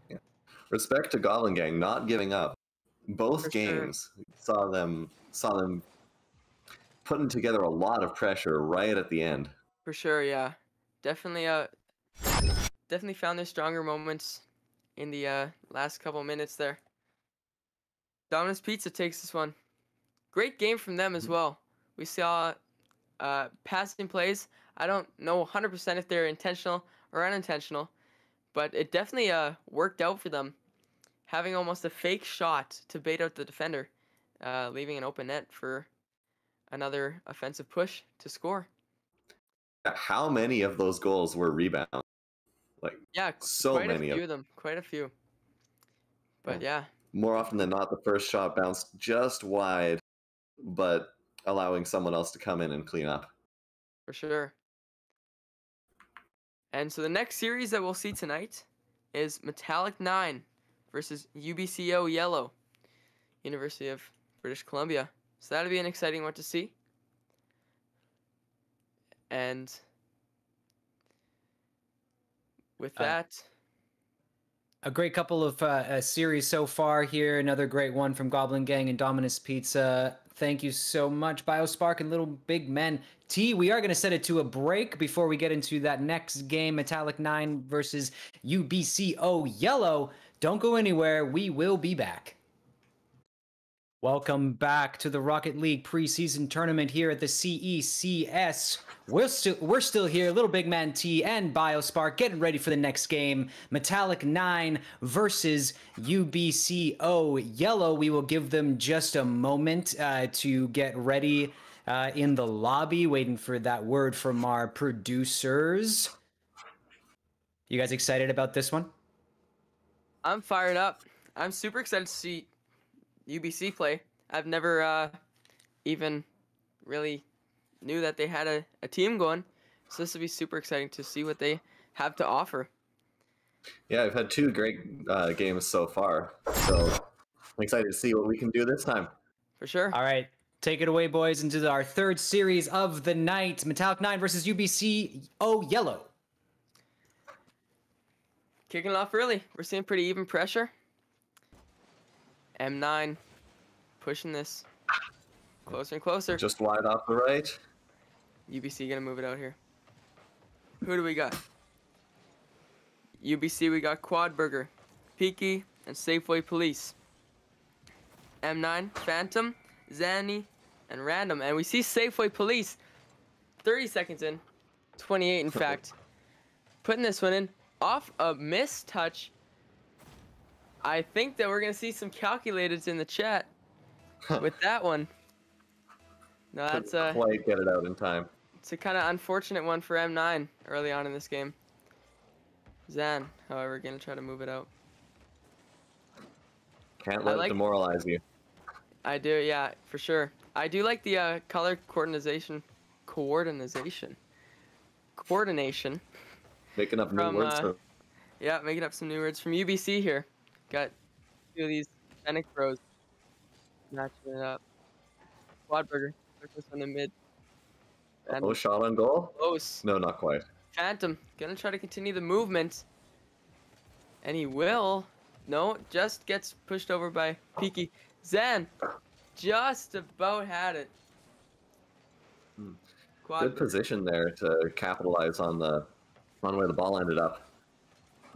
Yeah. Respect to Goblin Gang not giving up. Both For games saw them putting together a lot of pressure right at the end. For sure, yeah. Definitely found their stronger moments in the last couple minutes there. Dominus Pizza takes this one. Great game from them as well. We saw passing plays. I don't know 100% if they're intentional or unintentional, but it definitely worked out for them. Having almost a fake shot to bait out the defender, leaving an open net for another offensive push to score. How many of those goals were rebounds? Yeah, so quite many a few of them. Quite a few. But yeah. More often than not, the first shot bounced just wide, but allowing someone else to come in and clean up. For sure. And so the next series that we'll see tonight is Metallic 9 versus UBCO Yellow, University of British Columbia. So that'll be an exciting one to see. And with that, A great couple of series so far here. Another great one from Goblin Gang and Dominus Pizza. Thank you so much, Biospark and Little Big Men. T, we are going to set it to a break before we get into that next game, Metallic 9 versus UBCO Yellow. Don't go anywhere. We will be back. Welcome back to the Rocket League preseason tournament here at the CECS. We're still here, Little Big Man T and Biospark, getting ready for the next game. Metallic 9 versus UBCO Yellow. We will give them just a moment to get ready in the lobby, waiting for that word from our producers. You guys excited about this one? I'm fired up. I'm super excited to see UBC play. I've never even really knew that they had a team going, so this will be super exciting to see what they have to offer. Yeah, I've had 2 great games so far, so I'm excited to see what we can do this time. For sure. All right, take it away, boys, into our third series of the night. Metallic 9 versus UBCO Yellow. Kicking it off early. We're seeing pretty even pressure. M9 pushing this closer and closer. Just wide off the right. UBC gonna move it out here. Who do we got? UBC, we got Quad Burger, Peaky, and Safeway Police. M9, Phantom, Zanny, and Random. And we see Safeway Police 30 seconds in, 28 in fact. Putting this one in off a missed touch. I think that we're going to see some calculators in the chat with that one. No, that's Couldn't quite get it out in time. It's a kind of unfortunate one for M9 early on in this game. Zan, however, going to try to move it out. Can't let it demoralize you. I do, yeah, for sure. I do like the color coordination. Making up new words. Yeah, making up some new words from UBC here. Got 2 of these Fennec Bros matching it up. Quad Burger, put this one in mid. Oh, shot on goal? Close. No, not quite. Phantom gonna try to continue the movement, and he will. No, just gets pushed over by Peaky. Zan just about had it. Good position there to capitalize on where the ball ended up.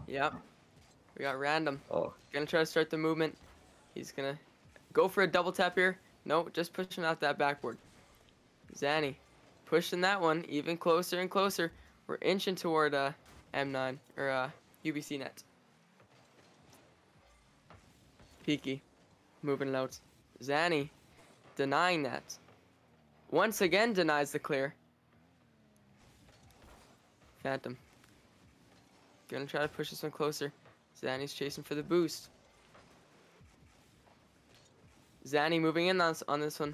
Yep. We got Random. Oh. Gonna try to start the movement. He's gonna go for a double tap here. No, just pushing out that backboard. Zanny pushing that one even closer and closer. We're inching toward M9 or UBC net. Peaky moving it out. Zanny denying that. Once again denies the clear. Phantom gonna try to push this one closer. Zanny's chasing for the boost. Zanny moving in on this one.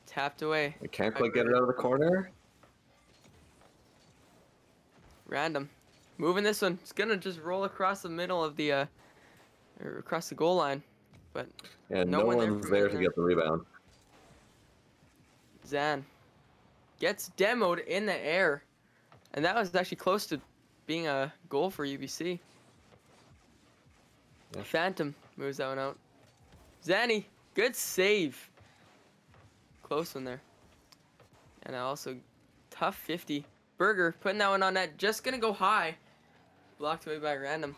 Tapped away. We can't quite get it out of the corner. Random moving this one. It's gonna just roll across the middle of the or across the goal line, but and no one's there to get the rebound. Zan gets demoed in the air, and that was actually close to being a goal for UBC. Yeah. Phantom moves that one out. Zanny, good save. Close one there. And also tough 50. Burger putting that one on net. Just gonna go high. Blocked away by Random.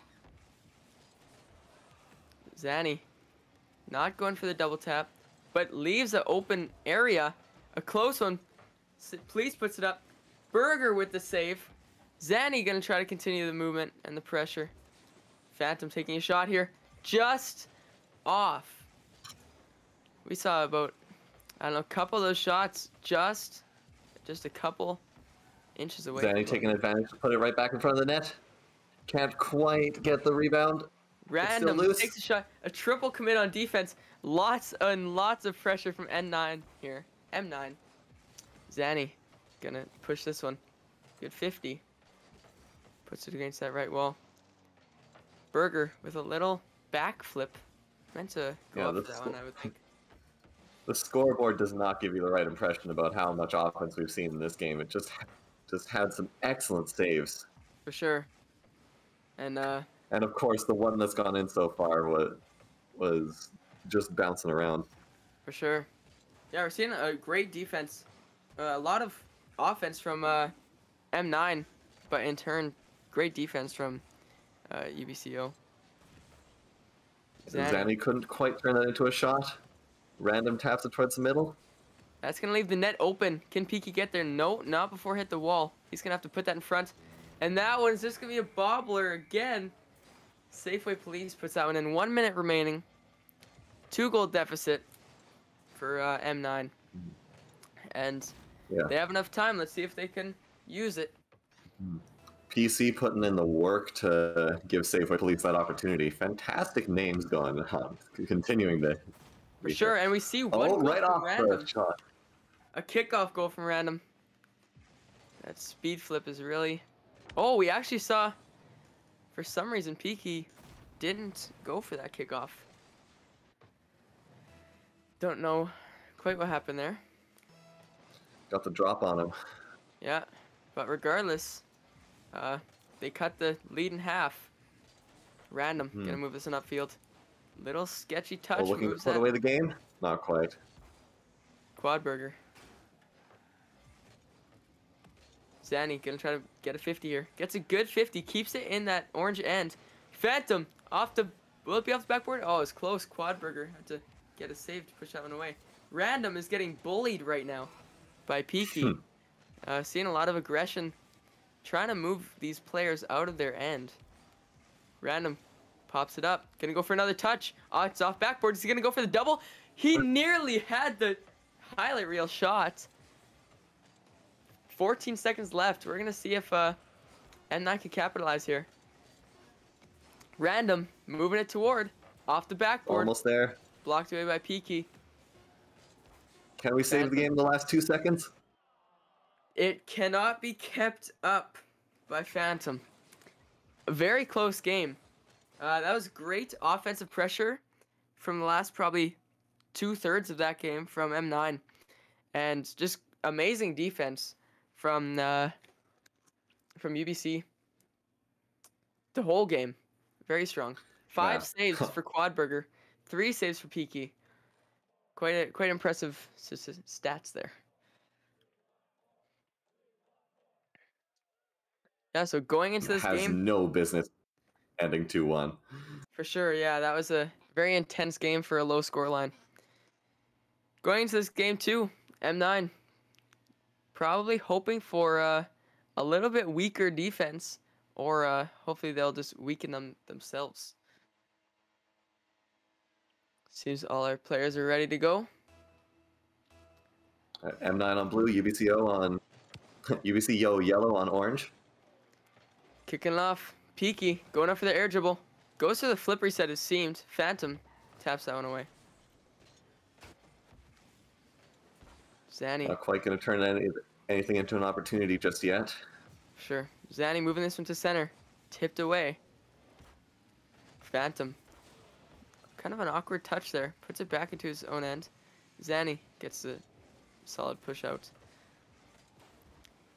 Zanny not going for the double tap, but leaves an open area. A close one. Please puts it up. Burger with the save. Zanny gonna try to continue the movement and the pressure. Phantom taking a shot here. Just off. We saw about, I don't know, a couple of those shots just a couple inches away. Zanny taking advantage to put it right back in front of the net. Can't quite get the rebound. Random takes a shot. A triple commit on defense. Lots and lots of pressure from N9 here. M9. Zanny gonna push this one. Good 50. Puts it against that right wall. Burger with a little backflip. Meant to go up for that one, I would think. The scoreboard does not give you the right impression about how much offense we've seen in this game. It just had some excellent saves. For sure. And And of course, the one that's gone in so far was just bouncing around. For sure. Yeah, we're seeing a great defense. A lot of offense from M9, but in turn, great defense from UBCO. Zanny couldn't quite turn that into a shot. Random taps it towards the middle. That's going to leave the net open. Can Peaky get there? No, not before hit the wall. He's going to have to put that in front. And that one's just going to be a bobbler again. Safeway Police puts that one in. 1 minute remaining. 2-goal deficit for M9. And they have enough time. Let's see if they can use it. PC putting in the work to give Safeway Police that opportunity. Fantastic names going on. Continuing to... For sure, and we see one goal right from off Random. the shot. A kickoff goal from Random. That speed flip is really... Oh, we actually saw, for some reason, Peaky didn't go for that kickoff. Don't know quite what happened there. Got the drop on him. Yeah, but regardless, they cut the lead in half. Random, gonna move this one upfield. Little sketchy touch. Looking to moves put that. away the game? Not quite. Quadburger. Zanny gonna try to get a 50 here. Gets a good 50. Keeps it in that orange end. Phantom off the... Will it be off the backboard? Oh, it's close. Quadburger had to get a save to push that one away. Random is getting bullied right now by Peaky. Seeing a lot of aggression. Trying to move these players out of their end. Random pops it up. Gonna go for another touch. Oh, it's off backboard. Is he gonna go for the double? He nearly had the highlight reel shot. 14 seconds left. We're gonna see if M9 can capitalize here. Random moving it toward off the backboard. Almost there. Blocked away by Peaky. Can we save the game in the last 2 seconds? It cannot be kept up by Phantom. A very close game. That was great offensive pressure from the last probably 2/3 of that game from M9. And just amazing defense from UBC. The whole game. Very strong. 5 saves for Quadburger. 3 saves for Peaky. Quite impressive stats there. Yeah, so going into this has game... no business ending 2-1. For sure, yeah. That was a very intense game for a low score line. Going into this game too, M9 probably hoping for a little bit weaker defense, or hopefully they'll just weaken themselves. Seems all our players are ready to go. M9 on blue, UBCO on UBCO yellow on orange. Kicking off. Peaky going up for the air dribble. Goes for the flip reset as seemed. Phantom taps that one away. Zanny. Not quite going to turn anything into an opportunity just yet. Sure. Zanny moving this one to center. Tipped away. Phantom. Kind of an awkward touch there. Puts it back into his own end. Zanny gets the solid push out.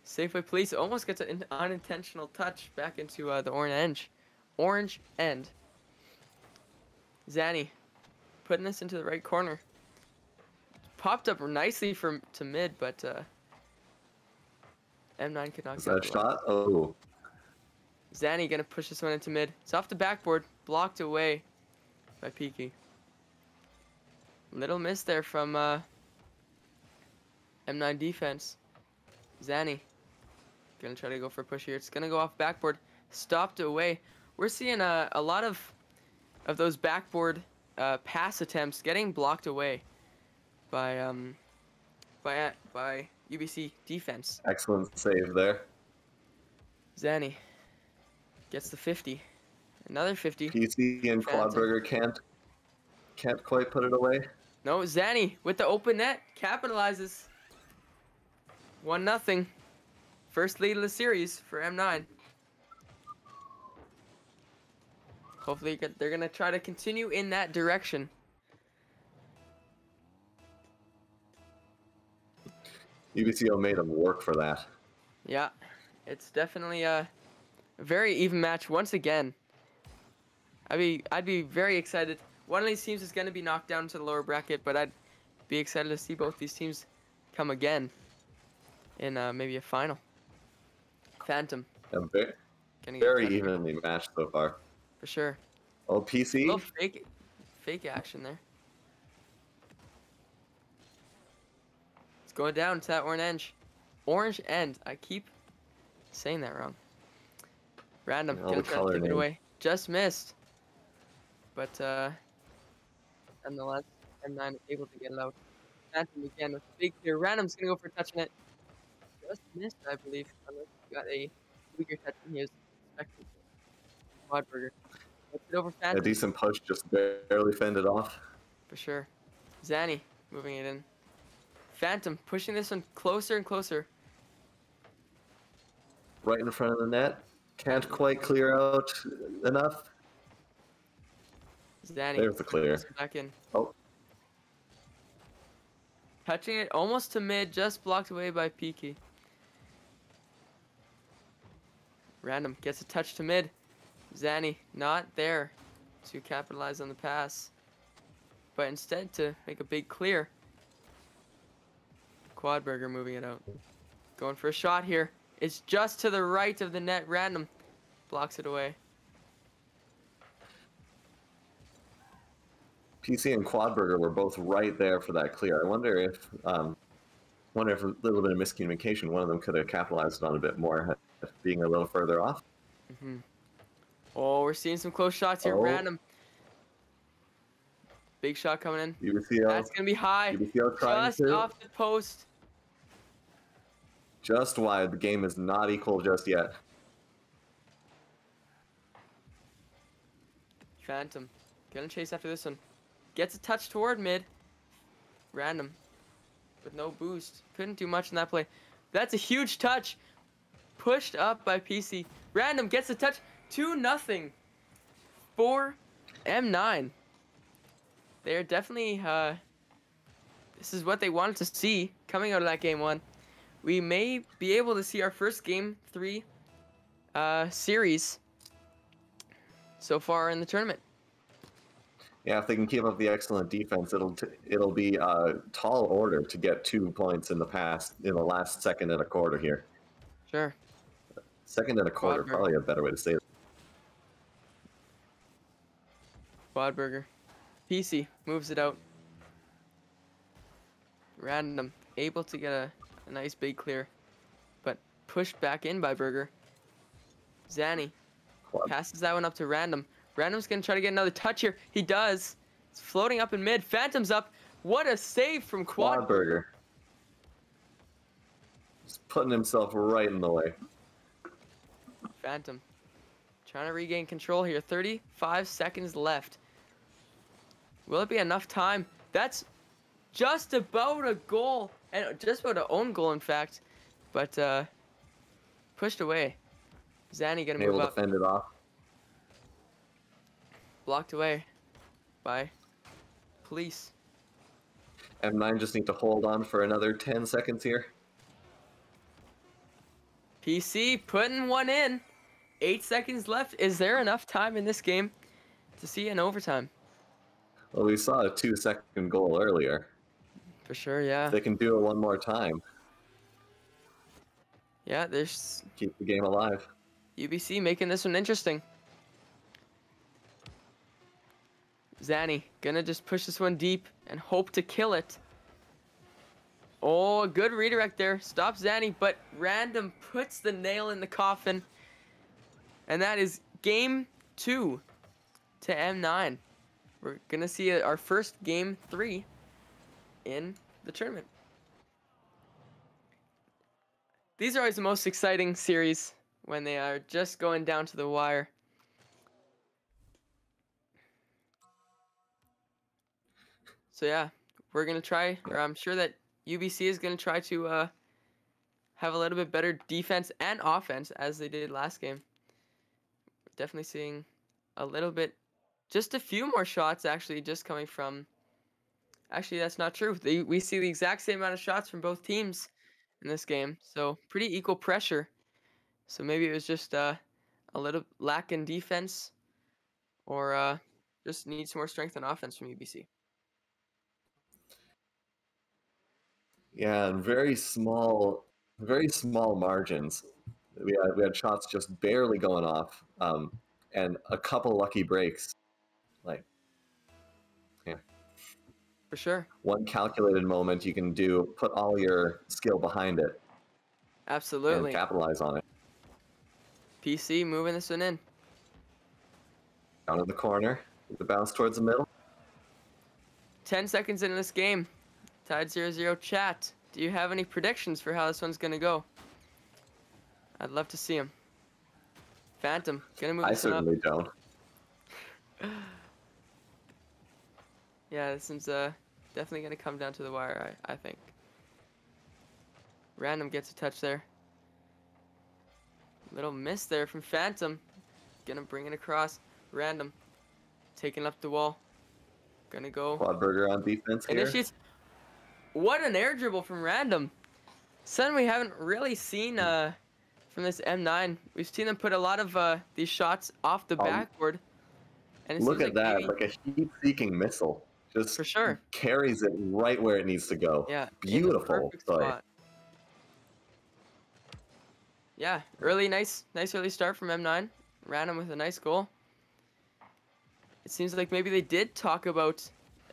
Safeway Police almost gets an unintentional touch back into the orange end. Zanny putting this into the right corner. Popped up nicely to mid, but M9 could not Is get that a shot? Oh. Zanny gonna push this one into mid. It's off the backboard, blocked away by Peaky. Little miss there from M9 defense. Zanny gonna try to go for a push here. It's gonna go off backboard, stopped away. We're seeing a lot of those backboard pass attempts getting blocked away by UBC defense. Excellent save there. Zanny gets the 50. Another 50. PC and Phantom. Quadburger can't quite put it away. No, Zanny with the open net capitalizes. 1-0. First lead of the series for M9. Hopefully they're going to try to continue in that direction. UBCO made them work for that. Yeah, it's definitely a very even match once again. I'd be very excited. One of these teams is going to be knocked down to the lower bracket, but I'd be excited to see both these teams come again in maybe a final. Phantom. Very, Gonna get very touched here. evenly matched so far. For sure. Oh, A PC. little fake action there. It's going down to that orange end. I keep saying that wrong. Random. All Gonna the try to color tip it names. away. Just missed. But nonetheless, M9 is able to get it out. Phantom again with a big clear. Random's gonna go for touching it. Just missed, I believe. Unless he got a weaker touch than he was expecting. Quadburger. Let's it over A Phantom. decent push, just barely fended off. For sure. Zanny moving it in. Phantom pushing this one closer and closer. Right in front of the net. Can't quite clear out enough. Zanny. There's the clear. Back in. Oh, Touching it almost to mid, just blocked away by Peaky. Random gets a touch to mid. Zanny not there to capitalize on the pass, but instead to make a big clear. Quadburger moving it out. Going for a shot here. It's just to the right of the net. Random blocks it away. PC and Quadburger were both right there for that clear. I wonder if a little bit of miscommunication, one of them could have capitalized on a bit more, being a little further off. Mm-hmm. Oh, we're seeing some close shots here. Oh. Random. Big shot coming in. UBCL. That's going to be high. UBCL trying Just to. off the post. Just wide. The game is not equal just yet. Phantom. Gonna chase after this one. Gets a touch toward mid. Random. With no boost. Couldn't do much in that play. That's a huge touch. Pushed up by PC. Random gets a touch. 2-0 for M9. They're definitely, this is what they wanted to see coming out of that game 1. We may be able to see our first game 3 series so far in the tournament. Yeah, if they can keep up the excellent defense, it'll be a tall order to get 2 points in the last second and a quarter here. Sure. Second and a quarter, Quadburger. probably a better way to say it. Quadburger. PC moves it out. Random. Able to get a nice big clear. But pushed back in by Burger. Zanny Quad- passes that one up to Random. Random's going to try to get another touch here. He does. It's floating up in mid. Phantom's up. What a save from Quad. Quadburger. Just putting himself right in the way. Phantom. Trying to regain control here. 35 seconds left. Will it be enough time? That's just about a goal. And just about an own goal, in fact. But pushed away. Zanny going to move Able to up. fend it off. Blocked away by police. M9 just need to hold on for another 10 seconds here. PC putting one in. 8 seconds left. Is there enough time in this game to see an overtime? Well, we saw a 2-second goal earlier. For sure, yeah. If they can do it one more time, Yeah, there's keep the game alive. UBC making this one interesting. Zanny gonna just push this one deep and hope to kill it. Oh, a good redirect there. Stops Zanny, but Random puts the nail in the coffin. And that is game 2 to M9. We're gonna see our first game 3 in the tournament. These are always the most exciting series when they are just going down to the wire. So yeah, we're gonna try, or I'm sure that UBC is gonna try to have a little bit better defense and offense as they did last game. Definitely seeing a little bit, just a few more shots actually just coming from, actually that's not true. We see the exact same amount of shots from both teams in this game. So pretty equal pressure. So maybe it was just a little lack in defense or just need some more strength on offense from UBC. Yeah, and very small margins. We had shots just barely going off, and a couple lucky breaks. Like, yeah, For sure. one calculated moment you can put all your skill behind it and Absolutely. capitalize on it. PC moving this one in. Down in the corner, the bounce towards the middle. 10 seconds into this game. Tied 0-0. Chat, do you have any predictions for how this one's going to go? I'd love to see them. Phantom, going to move I this one up. certainly don't. Yeah, this one's definitely going to come down to the wire, I think. Random gets a touch there. Little miss there from Phantom. Gonna bring it across. Random. Taking up the wall. Gonna go. Quadburger on defense here. Initiates. What an air dribble from Random. Something we haven't really seen from this M9. We've seen them put a lot of these shots off the backboard. And it Look seems at that, maybe, like a heat-seeking missile. Just for sure. carries it right where it needs to go. Yeah. in the Beautiful. perfect Sorry. spot. Yeah, nice early start from M9. Random with a nice goal. It seems like maybe they did talk about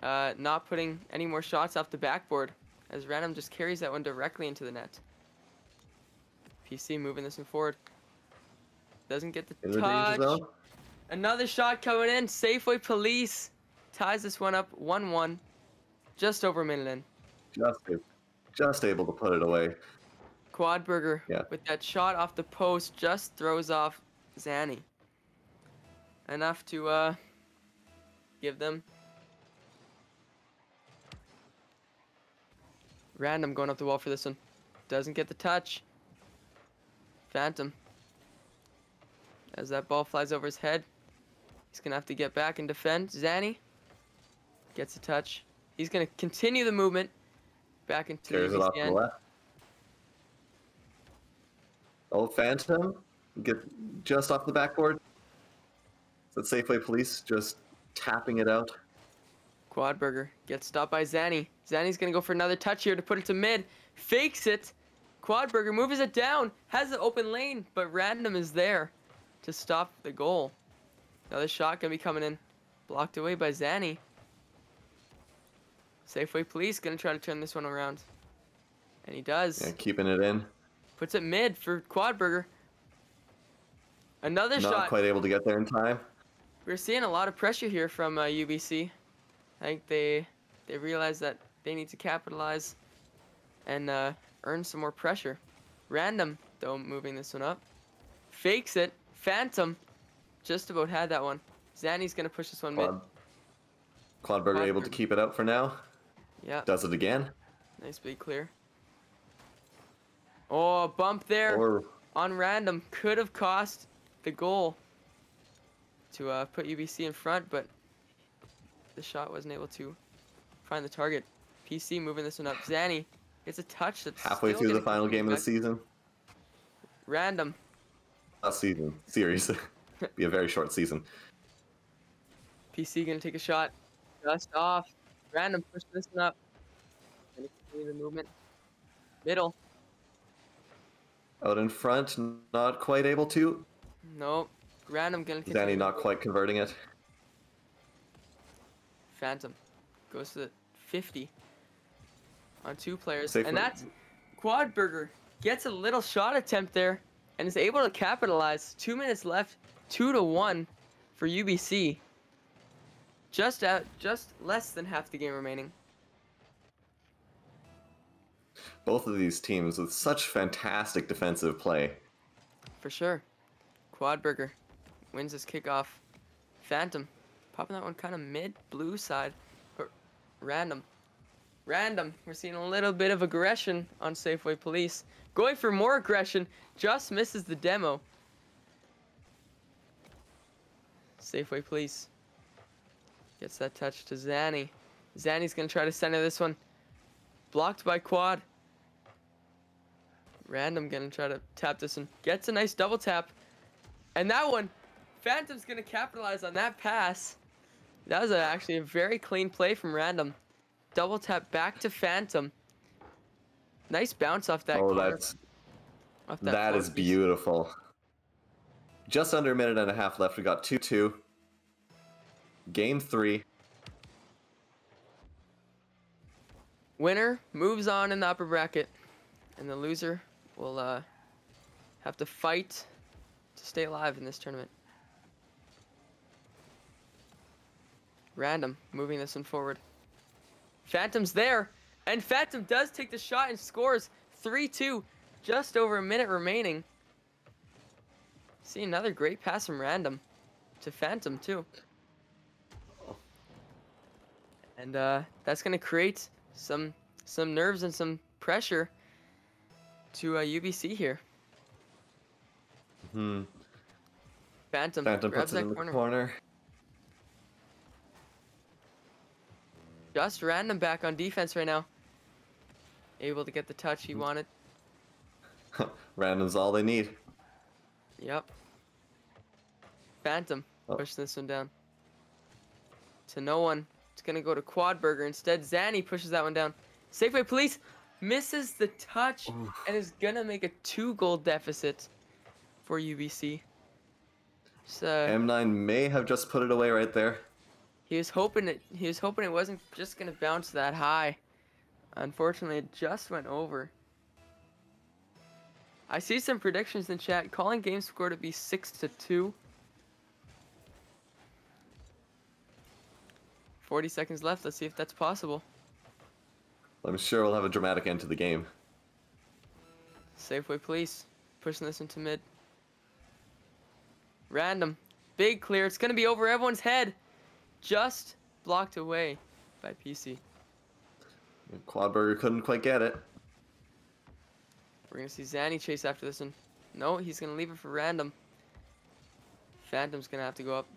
not putting any more shots off the backboard, as Random just carries that one directly into the net. PC moving this one forward. Doesn't get the In the touch. danger zone. Another shot coming in. Safeway Police ties this one up 1-1. Just over a minute in. Just able to put it away. Quadburger Yeah. with that shot off the post just throws off Zanny. Enough to give them. Random going up the wall for this one. Doesn't get the touch. Phantom. As that ball flies over his head. He's going to have to get back and defend. Zanny gets a touch. He's going to continue the movement back into Carries the it off to the end. left. Oh, Phantom. Get just off the backboard. Is that Safeway Police just tapping it out? Quadburger gets stopped by Zanny. Zanny's going to go for another touch here to put it to mid. Fakes it. Quadburger moves it down. Has the open lane, but Random is there to stop the goal. Another shot going to be coming in. Blocked away by Zanny. Safeway Police going to try to turn this one around. And he does. Yeah, keeping it in. Puts it mid for Quadburger. Another Not shot. quite able to get there in time. We're seeing a lot of pressure here from UBC. I think they realize that they need to capitalize and earn some more pressure. Random, though, moving this one up. Fakes it. Phantom just about had that one. Zanny's going to push this one mid. Quadburger able to keep it up for now. Yeah, Does it again. nice big clear. Oh, a bump there Or on Random. Could have cost the goal to put UBC in front, but the shot wasn't able to find the target. PC moving this one up. Zanny gets a touch that's halfway still through the gonna final continue game of the back. season. Random. Not season. Series. Be a very short season. PC gonna take a shot. Just off. Random push this one up. Gonna continue the movement. Middle. Out in front, not quite able to. Nope. Random gonna continue. Zanny the not movement. quite converting it. Phantom goes to the 50 on two players. Safe And for- that's Quadburger gets a little shot attempt there and is able to capitalize. 2 minutes left. 2-1 for UBC. Just less than half the game remaining. Both of these teams with such fantastic defensive play. For sure. Quadburger wins his kickoff. Phantom popping that one kind of mid blue side. But Random. We're seeing a little bit of aggression on Safeway Police. Going for more aggression. Just misses the demo. Safeway Police gets that touch to Zanny. Zanny's going to try to center this one. Blocked by Quad. Random going to try to tap this one. Gets a nice double tap. And that one Phantom's going to capitalize on that pass. That was actually a very clean play from Random. Double tap back to Phantom. Nice bounce off that corner. That is beautiful. Just under a minute and a half left. We got 2-2. Game 3. Winner moves on in the upper bracket, and the loser will have to fight to stay alive in this tournament. Random moving this one forward. Phantom's there, and Phantom does take the shot and scores 3-2. Just over a minute remaining. See another great pass from Random to Phantom too. And that's going to create some nerves and some pressure to UBC here. Phantom grabs puts it that in the corner. corner. Just Random back on defense right now. Able to get the touch he wanted. Random's all they need. Yep. Phantom pushed this one down. To no one. It's going to go to Quadburger. Instead, Zanny pushes that one down. Safeway Police misses the touch and is going to make a 2-goal deficit for UBC. So, M9 may have just put it away right there. He was hoping it wasn't just going to bounce that high. Unfortunately, it just went over. I see some predictions in chat calling game score to be 6-2. 40 seconds left. Let's see if that's possible. I'm sure we'll have a dramatic end to the game. Safeway Police pushing this into mid. Random. Big clear. It's going to be over everyone's head. Just blocked away by PC. Quadburger couldn't quite get it. We're going to see Zanny chase after this one. No, he's going to leave it for Random. Phantom's going to have to go up.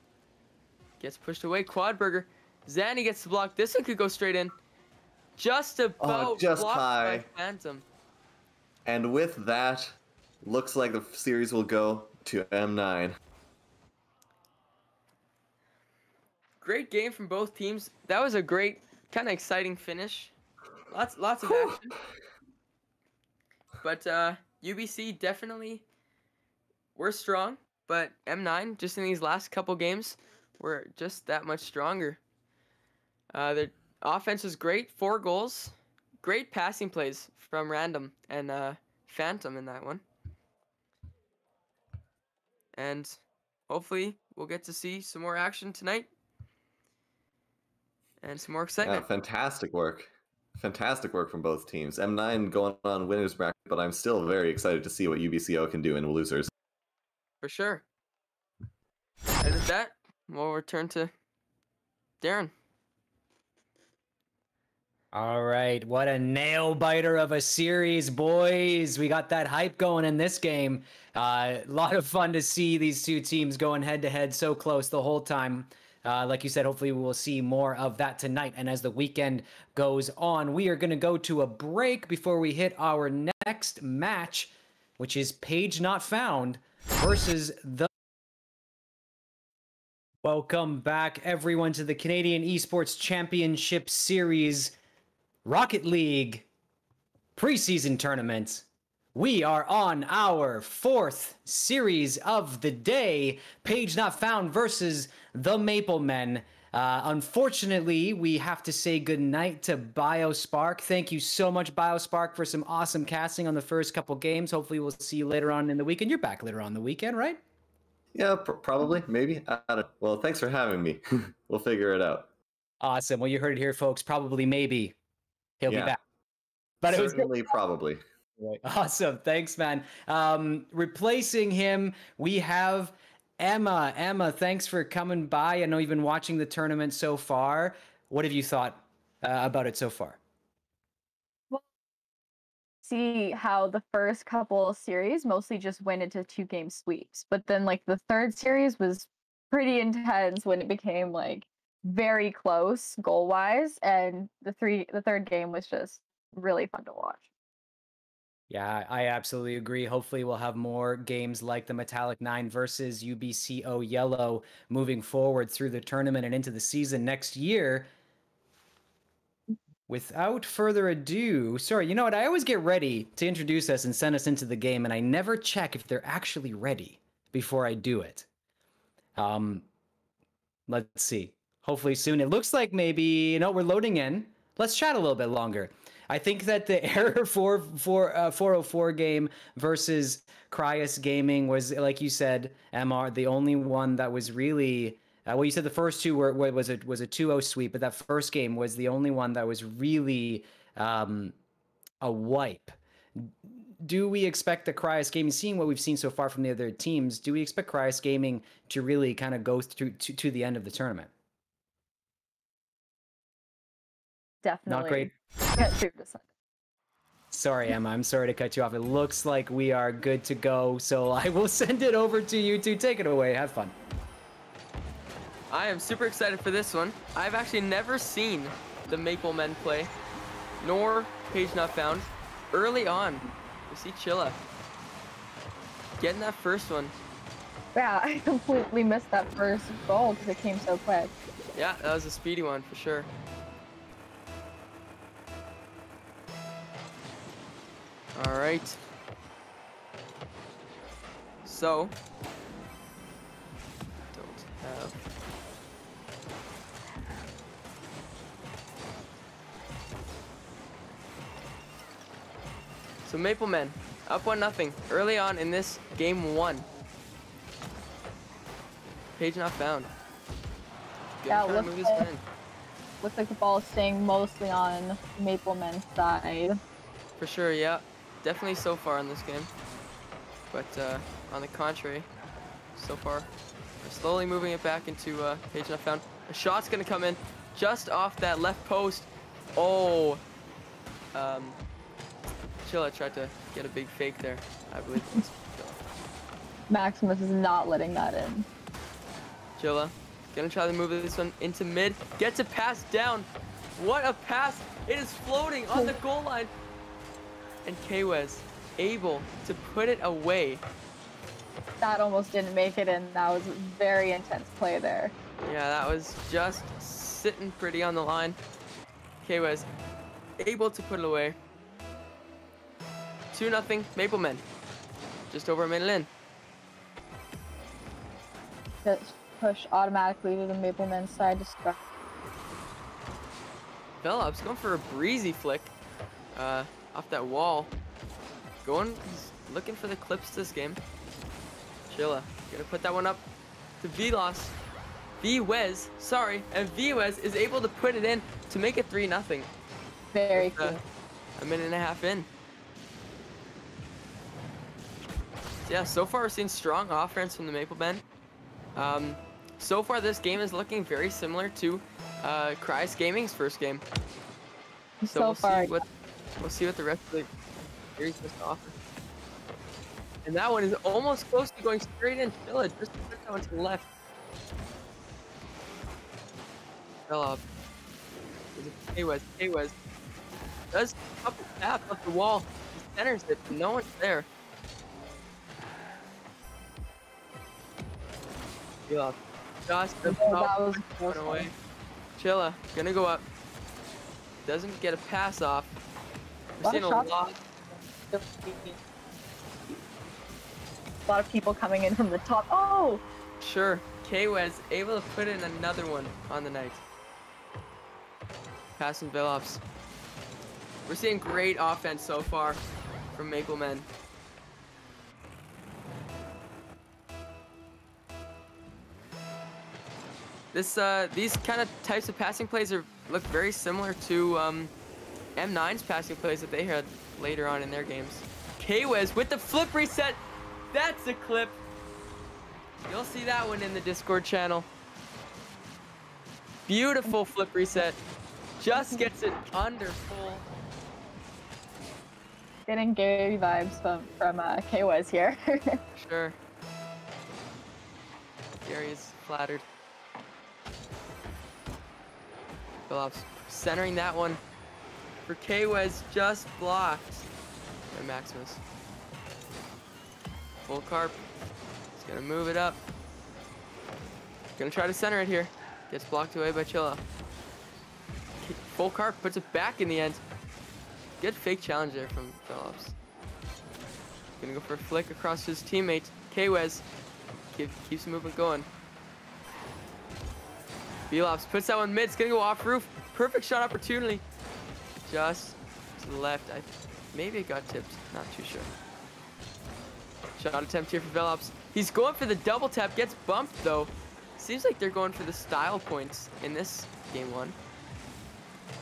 Gets pushed away. Quadburger. Zanny gets the block. This one could go straight in. Just about just blocked high. by Phantom. And with that, looks like the series will go to M9. Great game from both teams. That was a great, kind of exciting finish. Lots of action. But UBC definitely were strong, but M9 just in these last couple games were just that much stronger. Their offense was great, 4 goals, great passing plays from Random and Phantom in that one. And hopefully we'll get to see some more action tonight and some more excitement. Yeah, fantastic work. Fantastic work from both teams. M9 going on winners bracket, but I'm still very excited to see what UBCO can do in losers. For sure. And with that, we'll return to Darren. All right, what a nail biter of a series, boys. We got that hype going in this game. A lot of fun to see these two teams going head to head so close the whole time. Like you said, hopefully we will see more of that tonight. And as the weekend goes on, we are going to go to a break before we hit our next match, which is Page Not Found versus the... Welcome back, everyone, to the Canadian Esports Championship Series Rocket League preseason tournament. We are on our 4th series of the day. Page Not Found versus the Maple Men. Unfortunately, we have to say goodnight to BioSpark. Thank you so much, BioSpark, for some awesome casting on the first couple games. Hopefully, we'll see you later on in the weekend. You're back later on the weekend, right? Yeah, probably, maybe. I don't know. Well, thanks for having me. We'll figure it out. Awesome. Well, you heard it here, folks. Probably, maybe he'll be back. But certainly, probably. Awesome. Thanks, man. Replacing him, we have Emma. Emma, thanks for coming by. I know you've been watching the tournament so far. What have you thought about it so far? Well, see how the first couple series mostly just went into 2-game sweeps, but then like the third series was pretty intense when it became like very close goal wise, and the third game was just really fun to watch. Yeah, I absolutely agree. Hopefully, we'll have more games like the Metallic 9 versus UBCO Yellow moving forward through the tournament and into the season next year. Without further ado, sorry, you know what? I always get ready to introduce us and send us into the game, and I never check if they're actually ready before I do it. Let's see. Hopefully soon. It looks like maybe, we're loading in. Let's chat a little bit longer. I think that the Error 404 game versus Cryus Gaming was, like you said, MR, the only one that was really. Well, you said the first two was a 2-0 sweep, but that first game was the only one that was really a wipe. Do we expect the Cryus Gaming, seeing what we've seen so far from the other teams, do we expect Cryus Gaming to really kind of go through to the end of the tournament? Definitely. Not great. Sorry, Emma. I'm sorry to cut you off. It looks like we are good to go, so I will send it over to you two. Take it away. Have fun. I am super excited for this one. I've actually never seen the Maple Men play, nor Page Not Found. Early on, we see Chilla getting that first one. Yeah, I completely missed that first goal because it came so quick. Yeah, that was a speedy one for sure. All right. So, don't have. So Maple Men up 1-0 early on in this game 1. Page Not Found. Yeah, looks like the ball is staying mostly on Maple Men's side. For sure, yeah. Definitely so far in this game. But on the contrary, so far, we're slowly moving it back into Page Not Found. A shot's gonna come in just off that left post. Oh, Chilla tried to get a big fake there, I believe. Maximus is not letting that in. Chilla gonna try to move this one into mid. Gets a pass down. What a pass! It is floating on the goal line. And Kwes able to put it away. That almost didn't make it in. That was a very intense play there. Yeah, that was just sitting pretty on the line. Kwes able to put it away. 2-0 Maple Men. Just over a minute in. Just push automatically to the Maple Men's side to start. Phillips going for a breezy flick off that wall. He's looking for the clips this game. Chilla gonna put that one up to Vilas. Viwez, sorry, and Viwez is able to put it in to make it 3-0. Very cool. A minute and a half in. Yeah, so far we're seeing strong offense from the Maple Men. So far this game is looking very similar to Cryus Gaming's first game. So we'll see what the rest of the series has to offer. And that one is almost close to going straight in. Chilla just put that one to the left. Fell off. Kwes does a couple taps off the wall. He centers it, but no one's there. Just about away. Chilla gonna go up. Doesn't get a pass off. We're seeing a lot of people coming in from the top. Oh! Sure. Kwes able to put in another one on the night. Passing Velops. We're seeing great offense so far from Maple Men. These kind of types of passing plays look very similar to M9's passing plays that they had later on in their games. Kwes with the flip reset. That's a clip. You'll see that one in the Discord channel. Beautiful flip reset. Just gets it under full. Getting Gary vibes from Kwes here. Sure. Gary is flattered. Phillips centering that one for Kwes, just blocked. by Maximus. Full carp. He's gonna move it up. Gonna try to center it here. Gets blocked away by Chilla. Full carp puts it back in the end. Good fake challenge there from Phillips. Gonna go for a flick across his teammate. Kwez keeps the movement going. Velops puts that one mid. It's gonna go off roof. Perfect shot opportunity. Just to the left. Maybe it got tipped. Not too sure. Shot attempt here for Velops. He's going for the double tap. Gets bumped though. Seems like they're going for the style points in this game one.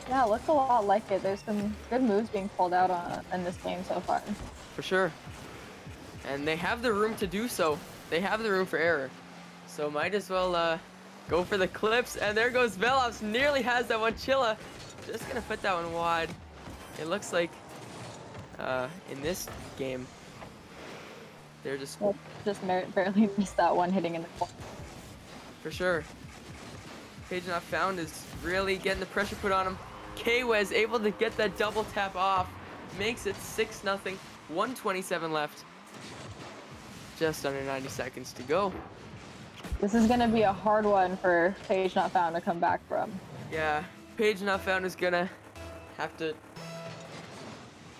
Yeah, it looks a lot like it. There's some good moves being pulled out in this game so far. For sure. And they have the room to do so. They have the room for error. So might as well go for the clips. And there goes Velops. Nearly has that one. Chilla just gonna put that one wide. It looks like in this game they're just barely missed that one hitting in the corner. For sure. Page Not Found is really getting the pressure put on him. Kwez able to get that double tap off. Makes it 6-0. 1:27 left. Just under 90 seconds to go. This is going to be a hard one for Page Not Found to come back from. Yeah, Page Not Found is going to have to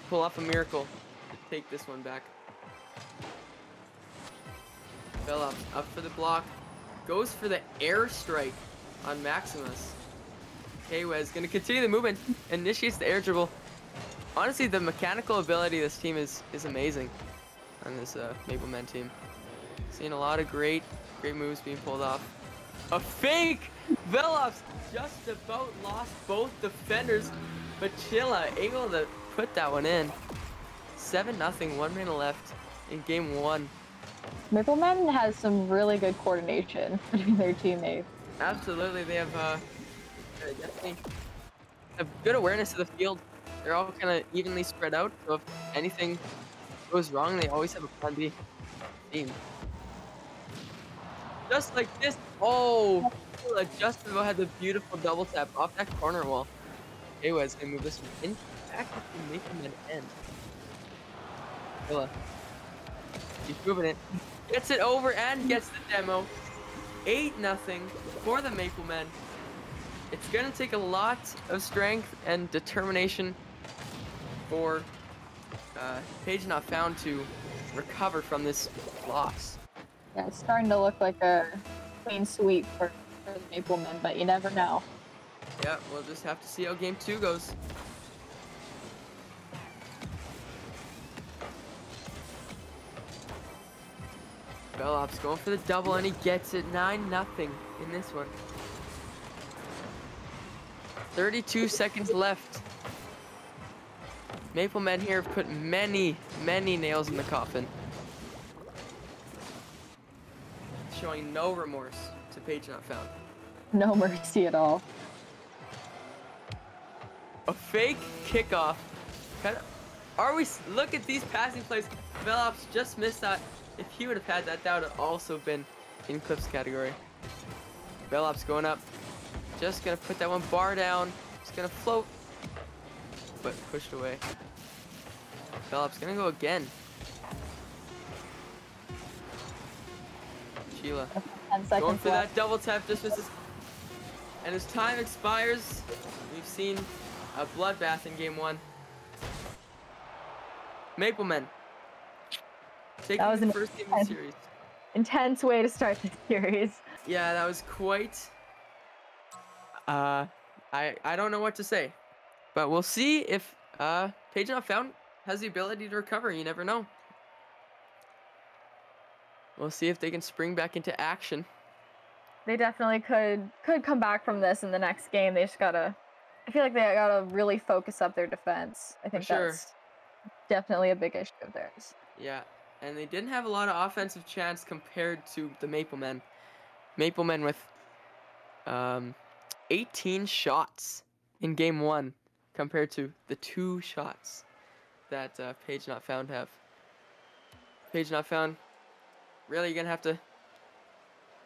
pull off a miracle to take this one back. Velops up for the block. Goes for the airstrike on Maximus. Kwez gonna continue the movement, initiates the air dribble. Honestly, the mechanical ability of this team is amazing on this Maple Men team. Seeing a lot of great moves being pulled off. A fake! Velops just about lost both defenders, but Chilla able to put that one in. 7-0, 1 minute left in game one. Maple Men has some really good coordination between their teammates. Absolutely, they have definitely have good awareness of the field. They're all kind of evenly spread out, so if anything goes wrong, they always have a plan B team. Just like this. Oh, just about had the beautiful double tap off that corner wall. Kwez gonna move this one in back to the Maple Men end. Villa. He's moving it. Gets it over and gets the demo. 8-0 for the Maple Men. It's going to take a lot of strength and determination for Page Not Found to recover from this loss. Yeah, it's starting to look like a clean sweep for the Maple Men, but you never know. Yeah, we'll just have to see how game 2 goes. Velops going for the double and he gets it. 9-0 in this one. 32 seconds left. Maple Men here have put many nails in the coffin. Showing no remorse to Page Not Found. No mercy at all. A fake kickoff. Look at these passing plays. Velops just missed that. If he would have had that, that would have also been in clips category. Velops going up. Just gonna put that one bar down. Just gonna float. But pushed away. Velops gonna go again. Sheila. 10 seconds Going for left. that double tap, just misses. And as time expires, we've seen a bloodbath in game 1. Maple Men taking was the an first game of the series. Intense way to start the series. Yeah, that was quite. I don't know what to say, but we'll see if Page Not Found has the ability to recover. You never know. We'll see if they can spring back into action. They definitely could come back from this in the next game. They just gotta. I feel like they gotta really focus up their defense. I think that's definitely a big issue of theirs. Yeah, and they didn't have a lot of offensive chance compared to the Maple Men. Maple Men with 18 shots in game 1 compared to the 2 shots that Page Not Found have. Page Not Found, really gonna have to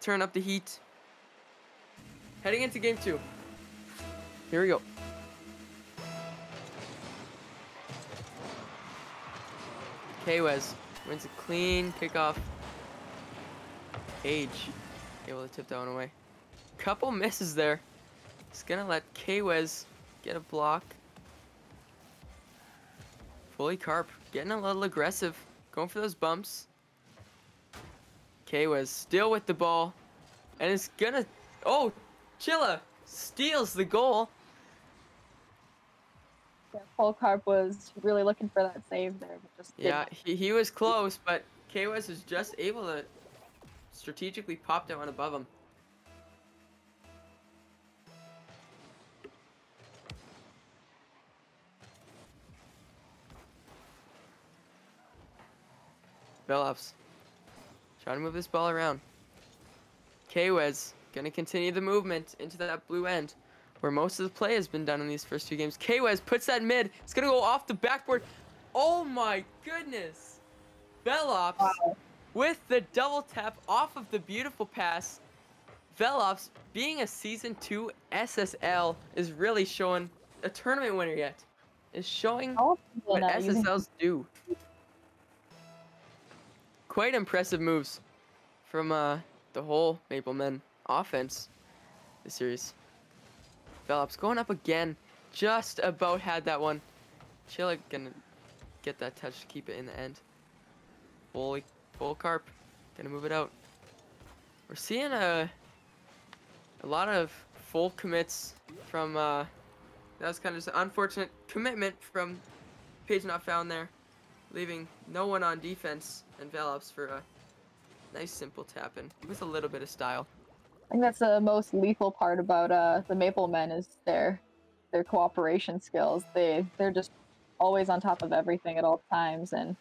turn up the heat. Heading into game 2. Here we go. Kwes wins a clean kickoff. Age able to tip that one away. Couple misses there. It's gonna let Kwes get a block. Fully Carp getting a little aggressive, going for those bumps. Kwes still with the ball, and it's gonna. Oh, Chilla steals the goal. Yeah, Polkarp was really looking for that save there, but just Yeah, didn't. he was close, but Kwes was just able to strategically pop that one above him. Velops trying to move this ball around. Kwes gonna continue the movement into that blue end where most of the play has been done in these first 2 games. Kwes puts that mid. It's gonna go off the backboard. Oh my goodness. Velops with the double tap off of the beautiful pass. Velops, being a Season 2 SSL, is really showing a tournament winner yet. Is showing what SSLs do. Quite impressive moves from the whole Maple Men offense this series. Velops going up again. Just about had that one. Chilla gonna get that touch to keep it in the end. Full Carp gonna move it out. We're seeing a lot of full commits from that was kind of just an unfortunate commitment from Page Not Found there, leaving no one on defense, and Velops for a nice simple tap in with a little bit of style. I think that's the most lethal part about the Maple Men is their cooperation skills. They're just always on top of everything at all times, and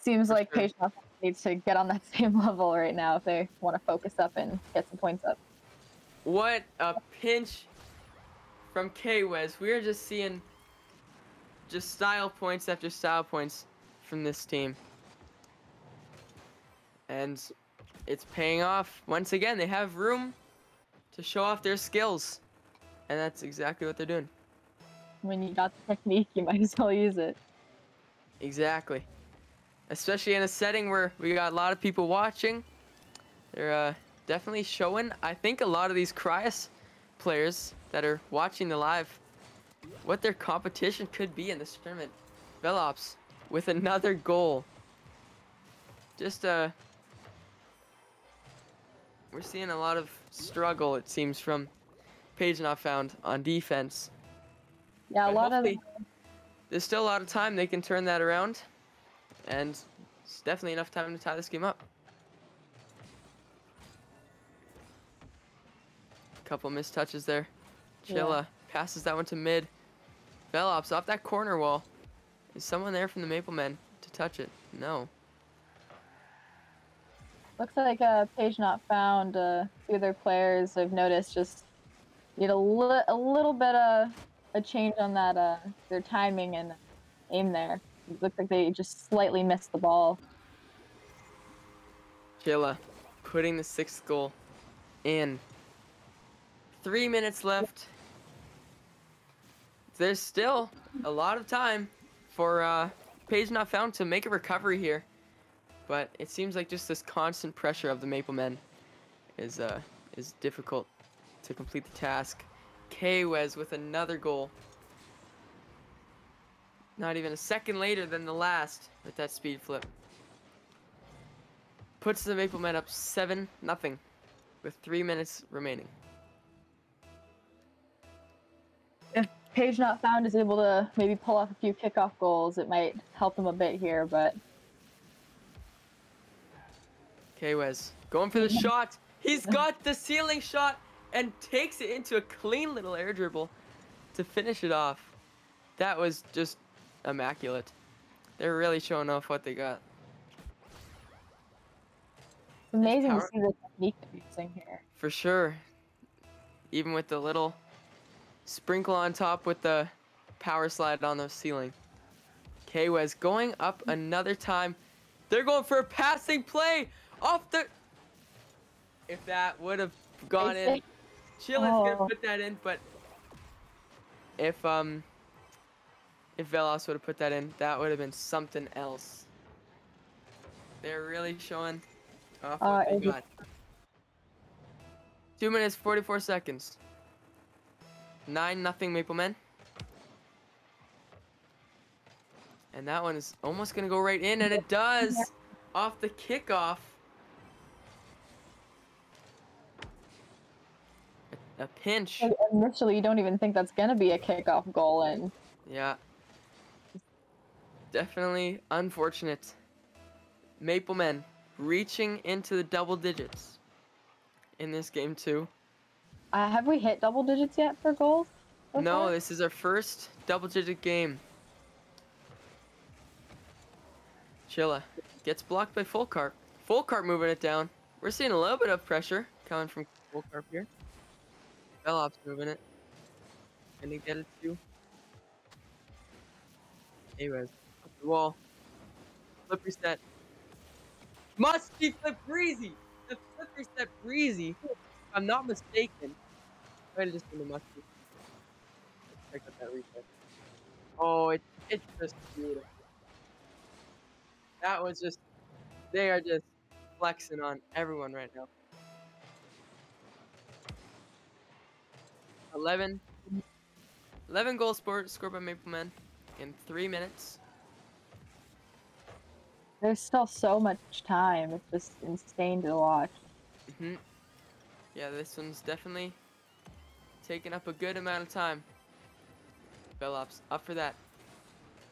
seems For like sure. Page Not Found needs to get on that same level right now if they want to focus up and get some points up. What a pinch from Kwes. We are just seeing just style points after style points from this team. And it's paying off. Once again, they have room to show off their skills. And that's exactly what they're doing. When you got the technique, you might as well use it. Exactly. Especially in a setting where we got a lot of people watching. They're definitely showing, I think, a lot of these Cryos players that are watching the live what their competition could be in this tournament. Velops with another goal. Just we're seeing a lot of struggle, it seems, from Page Not Found on defense. Yeah, But a lot of hopefully there's still a lot of time they can turn that around, and it's definitely enough time to tie this game up. Couple missed touches there. Chilla passes that one to mid. Velops off that corner wall. Is someone there from the Maple Men to touch it? No. looks like Page Not Found. Few of their players I've noticed just need a little bit of a change on that their timing and aim there. It looks like they just slightly missed the ball. Chilla putting the 6th goal in. 3 minutes left. There's still a lot of time for Page Not Found to make a recovery here. But it seems like just this constant pressure of the Maple Men is difficult to complete the task. Kwes with another goal. Not even a second later than the last with that speed flip. Puts the Maple Men up 7-0 with 3 minutes remaining. If Page Not Found is able to maybe pull off a few kickoff goals, it might help them a bit here, but Kwes going for the shot. He's got the ceiling shot and takes it into a clean little air dribble to finish it off. That was just immaculate. They're really showing off what they got. it's amazing to see the technique they're using here. For sure. Even with the little sprinkle on top with the power slide on the ceiling. Kwes going up another time. They're going for a passing play off the... If that would have gone in. Chilla's gonna put that in, but if Velops would have put that in, that would have been something else. They're really showing off what they got. 2 minutes, 44 seconds. 9-0 Maple Men. And that one is almost going to go right in, and it does! Off the kickoff. A pinch. Initially, you don't even think that's going to be a kickoff goal, and Yeah. Definitely unfortunate. Maple Men reaching into the double digits in this game too. have we hit double digits yet for goals? No, this is our first double-digit game. Chilla gets blocked by Full Carp. Full Carp moving it down. We're seeing a little bit of pressure coming from Full Carp here. Bellop's moving it. Can he get it too? Anyways, up the wall. Flip reset. Must be flip breezy. The flip reset breezy. If I'm not mistaken. Might have just been a must be. Check out that reset. Oh, it's just beautiful. That was just, they are just flexing on everyone right now. 11 goals scored by Maple Men in 3 minutes. There's still so much time. It's just insane to watch. Yeah, this one's definitely taking up a good amount of time. Bellops up for that.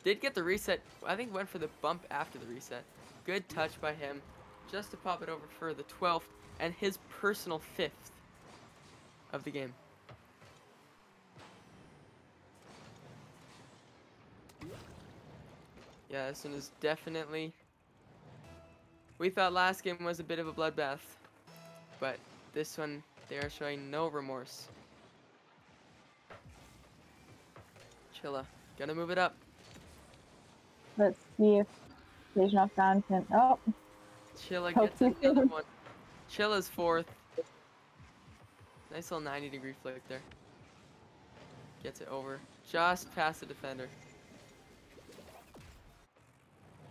Did get the reset. I think went for the bump after the reset. Good touch by him. Just to pop it over for the 12th and his personal 5th of the game. Yeah, this one is definitely... We thought last game was a bit of a bloodbath. But this one, they are showing no remorse. Chilla, gonna move it up. Let's see if there's enough content. Oh, Chilla gets another one. Chilla's 4th. Nice little 90-degree flick there. Gets it over. Just past the defender.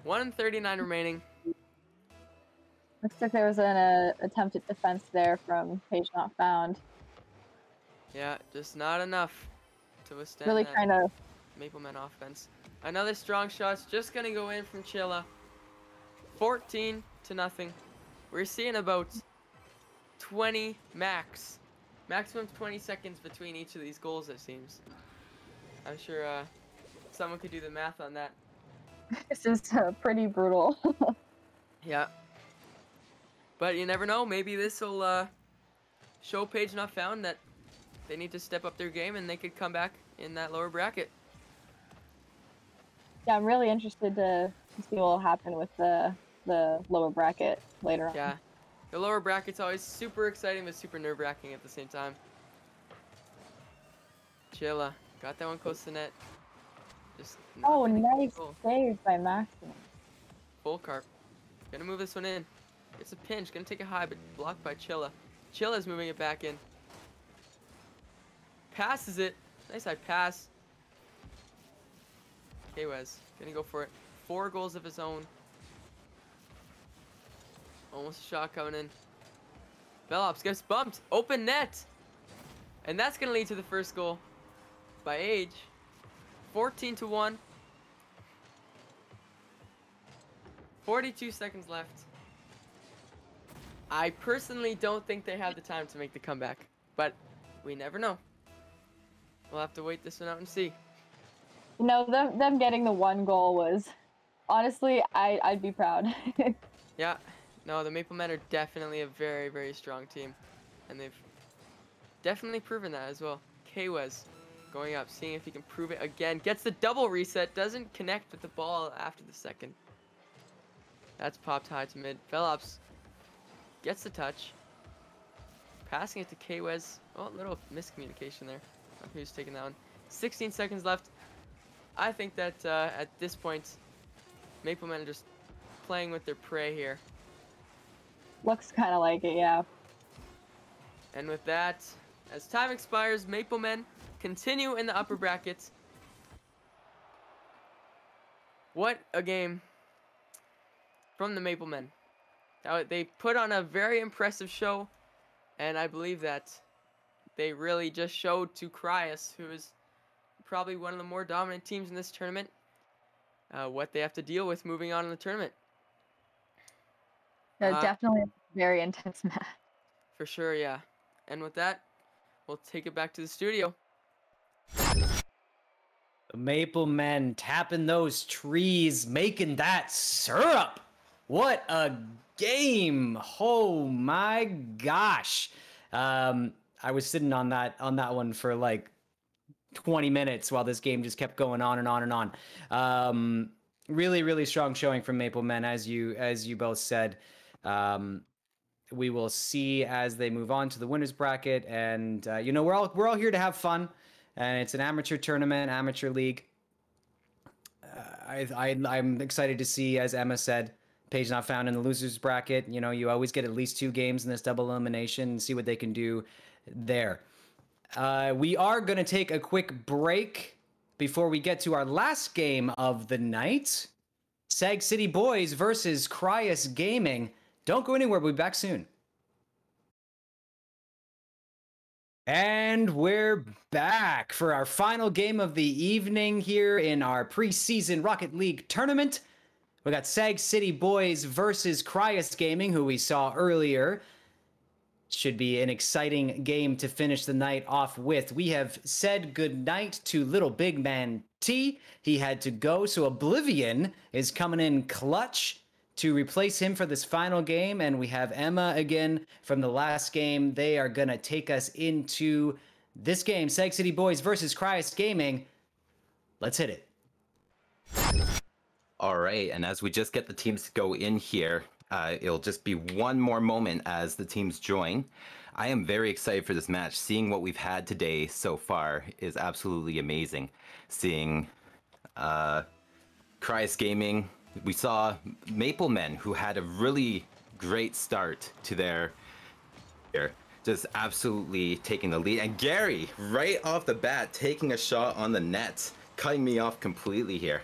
1:39 remaining. looks like there was an attempted defense there from Page Not Found. Yeah, just not enough to withstand Really that kind of. Maple Men offense. Another strong shot's just gonna go in from Chilla. 14-0. We're seeing about 20 maximum 20 seconds between each of these goals, it seems. I'm sure someone could do the math on that. This is pretty brutal. Yeah. But you never know. Maybe this will show Page Not Found that they need to step up their game and they could come back in that lower bracket. Yeah, I'm really interested to see what will happen with the lower bracket later on. Yeah. The lower bracket's always super exciting but super nerve-wracking at the same time. Chilla. Got that one close to net. Just Oh, nice save by Maximum. Full Carp. Gonna move this one in. It's a pinch. Gonna take it high, but blocked by Chilla. Chilla's moving it back in. Passes it. Nice high pass. Kwes. Gonna go for it. 4 goals of his own. Almost a shot coming in. Bellops gets bumped. Open net. And that's gonna lead to the first goal by Age. 14-1. 42 seconds left. I personally don't think they have the time to make the comeback, but we never know. We'll have to wait this one out and see. You know, them getting the 1 goal was, honestly, I'd be proud. Yeah, no, the Maple Men are definitely a very, very strong team, and they've definitely proven that as well. Kwes going up, seeing if he can prove it again. Gets the double reset, doesn't connect with the ball after the second. That's popped high to mid. Velops gets the touch. Passing it to Kwes. Oh, a little miscommunication there. Who's taking that one? 16 seconds left. I think that at this point, Maple Men are just playing with their prey here. Looks kind of like it, yeah. And with that, as time expires, Maple Men continue in the upper brackets. What a game. from the Maple Men. They put on a very impressive show, and I believe that they really just showed to Cryas, who is probably one of the more dominant teams in this tournament, what they have to deal with moving on in the tournament. Definitely a very intense match. For sure, yeah. And with that, we'll take it back to the studio. The Maple Men tapping those trees, making that syrup. What a game! Oh my gosh! I was sitting on that one for like 20 minutes while this game just kept going on and on and on. Really, really strong showing from Maple Men, as you both said. We will see as they move on to the winners bracket, and we're all here to have fun, and it's an amateur tournament, amateur league. I'm excited to see, as Emma said, Page Not Found in the losers bracket. You always get at least 2 games in this double elimination and see what they can do there. We are going to take a quick break before we get to our last game of the night. Sag City Boys versus Cryas Gaming. Don't go anywhere. We'll be back soon. And we're back for our final game of the evening here in our preseason Rocket League tournament. We got Sag City Boys versus Cryas Gaming, who we saw earlier. Should be an exciting game to finish the night off with. We have said goodnight to Little Big Man T. He had to go, so Oblivion is coming in clutch to replace him for this final game, and we have Emma again from the last game. They are going to take us into this game, Sag City Boys versus Cryas Gaming. Let's hit it. All right, and as we just get the teams to go in here, it'll just be one more moment as the teams join. I am very excited for this match. Seeing what we've had today so far is absolutely amazing. Seeing Cryas Gaming, we saw Maple Men, who had a really great start to their year, just absolutely taking the lead. And Gary, right off the bat, taking a shot on the net, cutting me off completely here.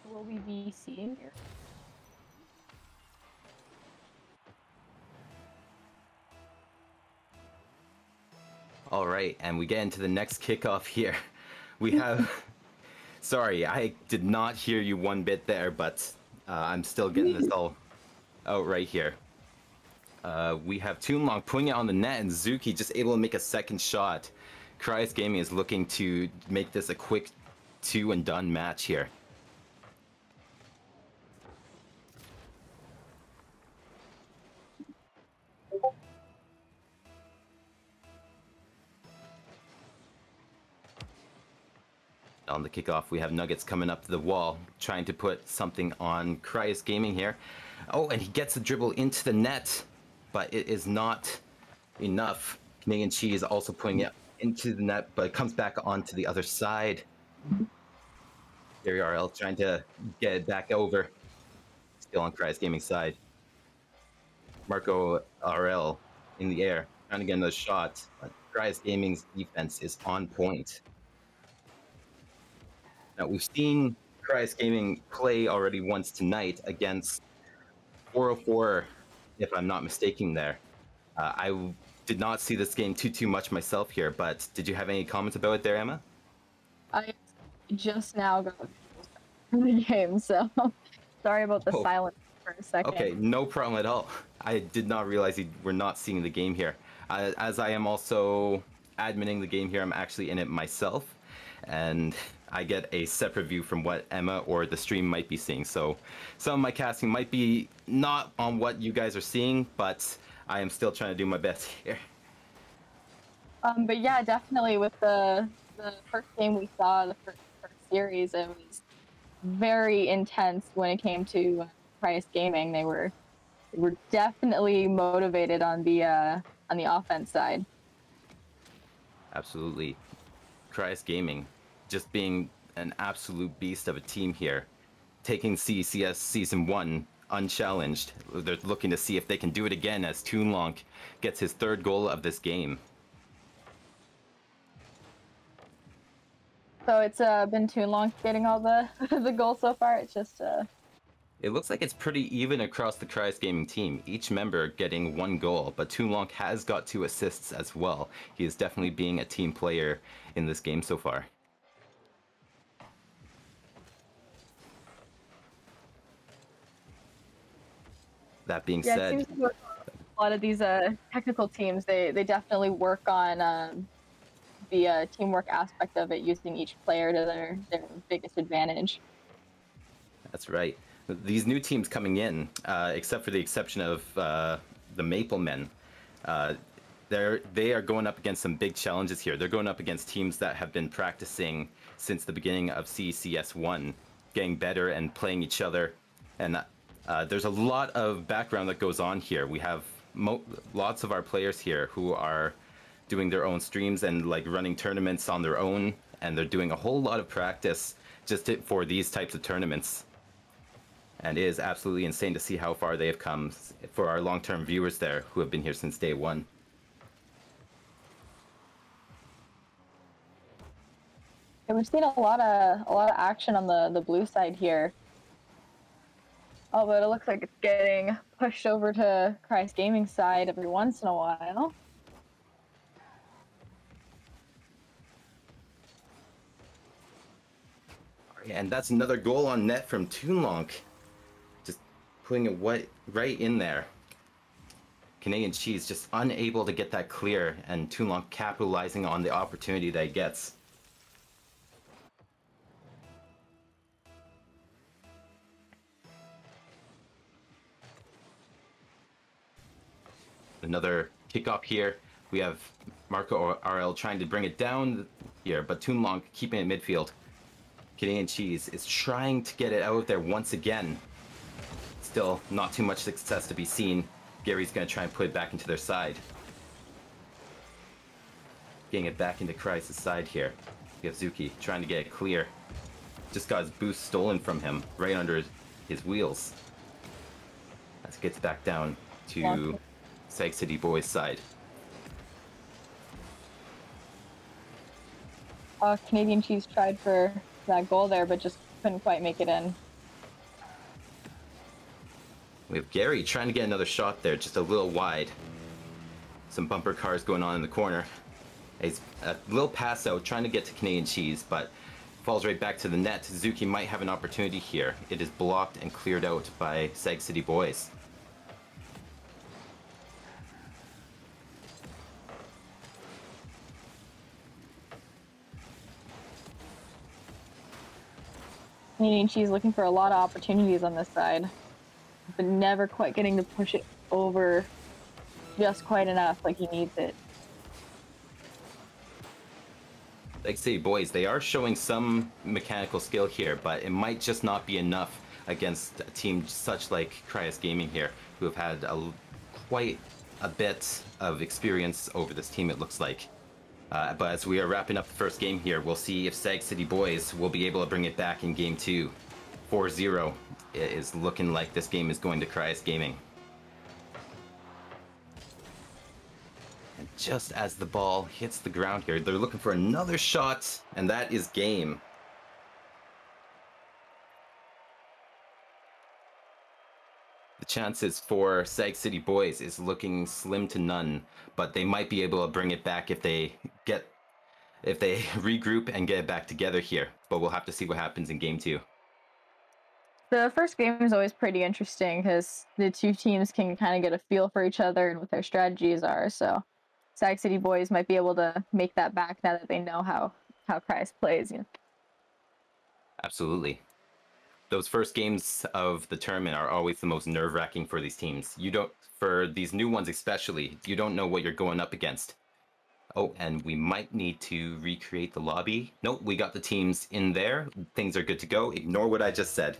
Will we be seeing here? All right, and we get into the next kickoff here. We have... Sorry, I did not hear you one bit there, but I'm still getting this all out right here. We have Toonlong putting it on the net, and Zuki just able to make a second shot. Cryas Gaming is looking to make this a quick 2-and-done match here. On the kickoff, we have Nuggets coming up to the wall, trying to put something on Cryas Gaming here. Oh, and he gets the dribble into the net, but it is not enough. Canadian Cheese also putting it into the net, but it comes back onto the other side. Gary RL trying to get it back over. Still on Cryas Gaming side. Marco RL in the air, trying to get another shot, but Cryas Gaming's defense is on point. Now, we've seen Cryas Gaming play already once tonight against 404, if I'm not mistaken there. I did not see this game too much myself here, but did you have any comments about it there, Emma? I just now got from the game, so sorry about the silence for a second. Okay, no problem at all. I did not realize you were not seeing the game here. As I am also adminning the game here, I'm actually in it myself, and I get a separate view from what Emma or the stream might be seeing. So some of my casting might be not on what you guys are seeing, but I am still trying to do my best here. But yeah, definitely with the first game we saw, the first series, it was very intense when it came to Cryas Gaming. They were definitely motivated on the offense side. Absolutely. Cryas Gaming just being an absolute beast of a team here, taking CECS Season 1 unchallenged. They're looking to see if they can do it again as Toonlong gets his 3rd goal of this game. So it's been Toonlong getting all the the goals so far. It's just It looks like it's pretty even across the Cryos Gaming team, each member getting 1 goal, but Toonlonk has got 2 assists as well. He is definitely being a team player in this game so far. That being Yeah, it said, seems like a lot of these technical teams, they definitely work on the teamwork aspect of it, using each player to their biggest advantage. that's right. These new teams coming in, except for the exception of the Maple Men, they are going up against some big challenges here. They're going up against teams that have been practicing since the beginning of CECS 1, getting better and playing each other. And there's a lot of background that goes on here. We have lots of our players here who are doing their own streams and like running tournaments on their own, and they're doing a whole lot of practice just for these types of tournaments. And it is absolutely insane to see how far they have come for our long-term viewers there who have been here since day one. And we've seen a lot of action on the blue side here. Oh, but it looks like it's getting pushed over to Cryos Gaming side every once in a while. And that's another goal on net from Toonlonk. Just putting it right in there. Canadian Cheese just unable to get that clear, and Toonlonk capitalizing on the opportunity that he gets. Another kickoff here. We have Marco RL trying to bring it down here, but Toonlonk keeping it midfield. Canadian Cheese is trying to get it out there once again. Still not too much success to be seen. Gary's going to try and put it back into their side. Getting it back into Cryos' side here. We have Zuki trying to get it clear. Just got his boost stolen from him right under his wheels. As it gets back down to CECS City Boys' side. Canadian Cheese tried for that goal there, but just couldn't quite make it in. We have Gary trying to get another shot there, just a little wide. Some bumper cars going on in the corner. He's a little pass out, trying to get to Canadian Cheese, but falls right back to the net. Zuki might have an opportunity here. It is blocked and cleared out by CECS City Boys. Canadian Cheese looking for a lot of opportunities on this side, but never quite getting to push it over just quite enough like he needs it. CECS City Boys, they are showing some mechanical skill here, but it might just not be enough against a team such like Cryos Gaming here, who have had quite a bit of experience over this team, it looks like. But as we are wrapping up the first game here, we'll see if CECS City Boys will be able to bring it back in game 2. 4-0. It is looking like this game is going to Cryos Gaming. And just as the ball hits the ground here, they're looking for another shot, and that is game. The chances for CECS City Boys is looking slim to none, but they might be able to bring it back if they regroup and get it back together here. But we'll have to see what happens in game 2. The first game is always pretty interesting because the two teams can kind of get a feel for each other and what their strategies are. So CECS City Boys might be able to make that back now that they know how Cryos plays. You know? Absolutely. Those first games of the tournament are always the most nerve-wracking for these teams. For these new ones especially, you don't know what you're going up against. Oh, and we might need to recreate the lobby. Nope, we got the teams in there. Things are good to go. Ignore what I just said.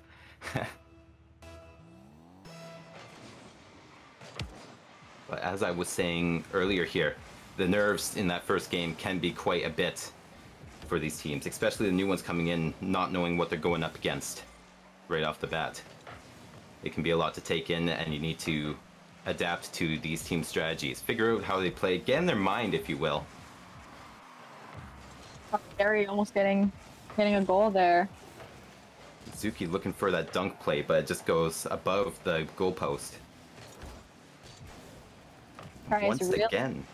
But as I was saying earlier here, the nerves in that first game can be quite a bit for these teams, especially the new ones coming in, not knowing what they're going up against right off the bat. It can be a lot to take in, and you need to adapt to these team strategies. Figure out how they play, get in their mind, if you will. Gary almost getting a goal there. Zuki looking for that dunk play, but it just goes above the goalpost. Once again.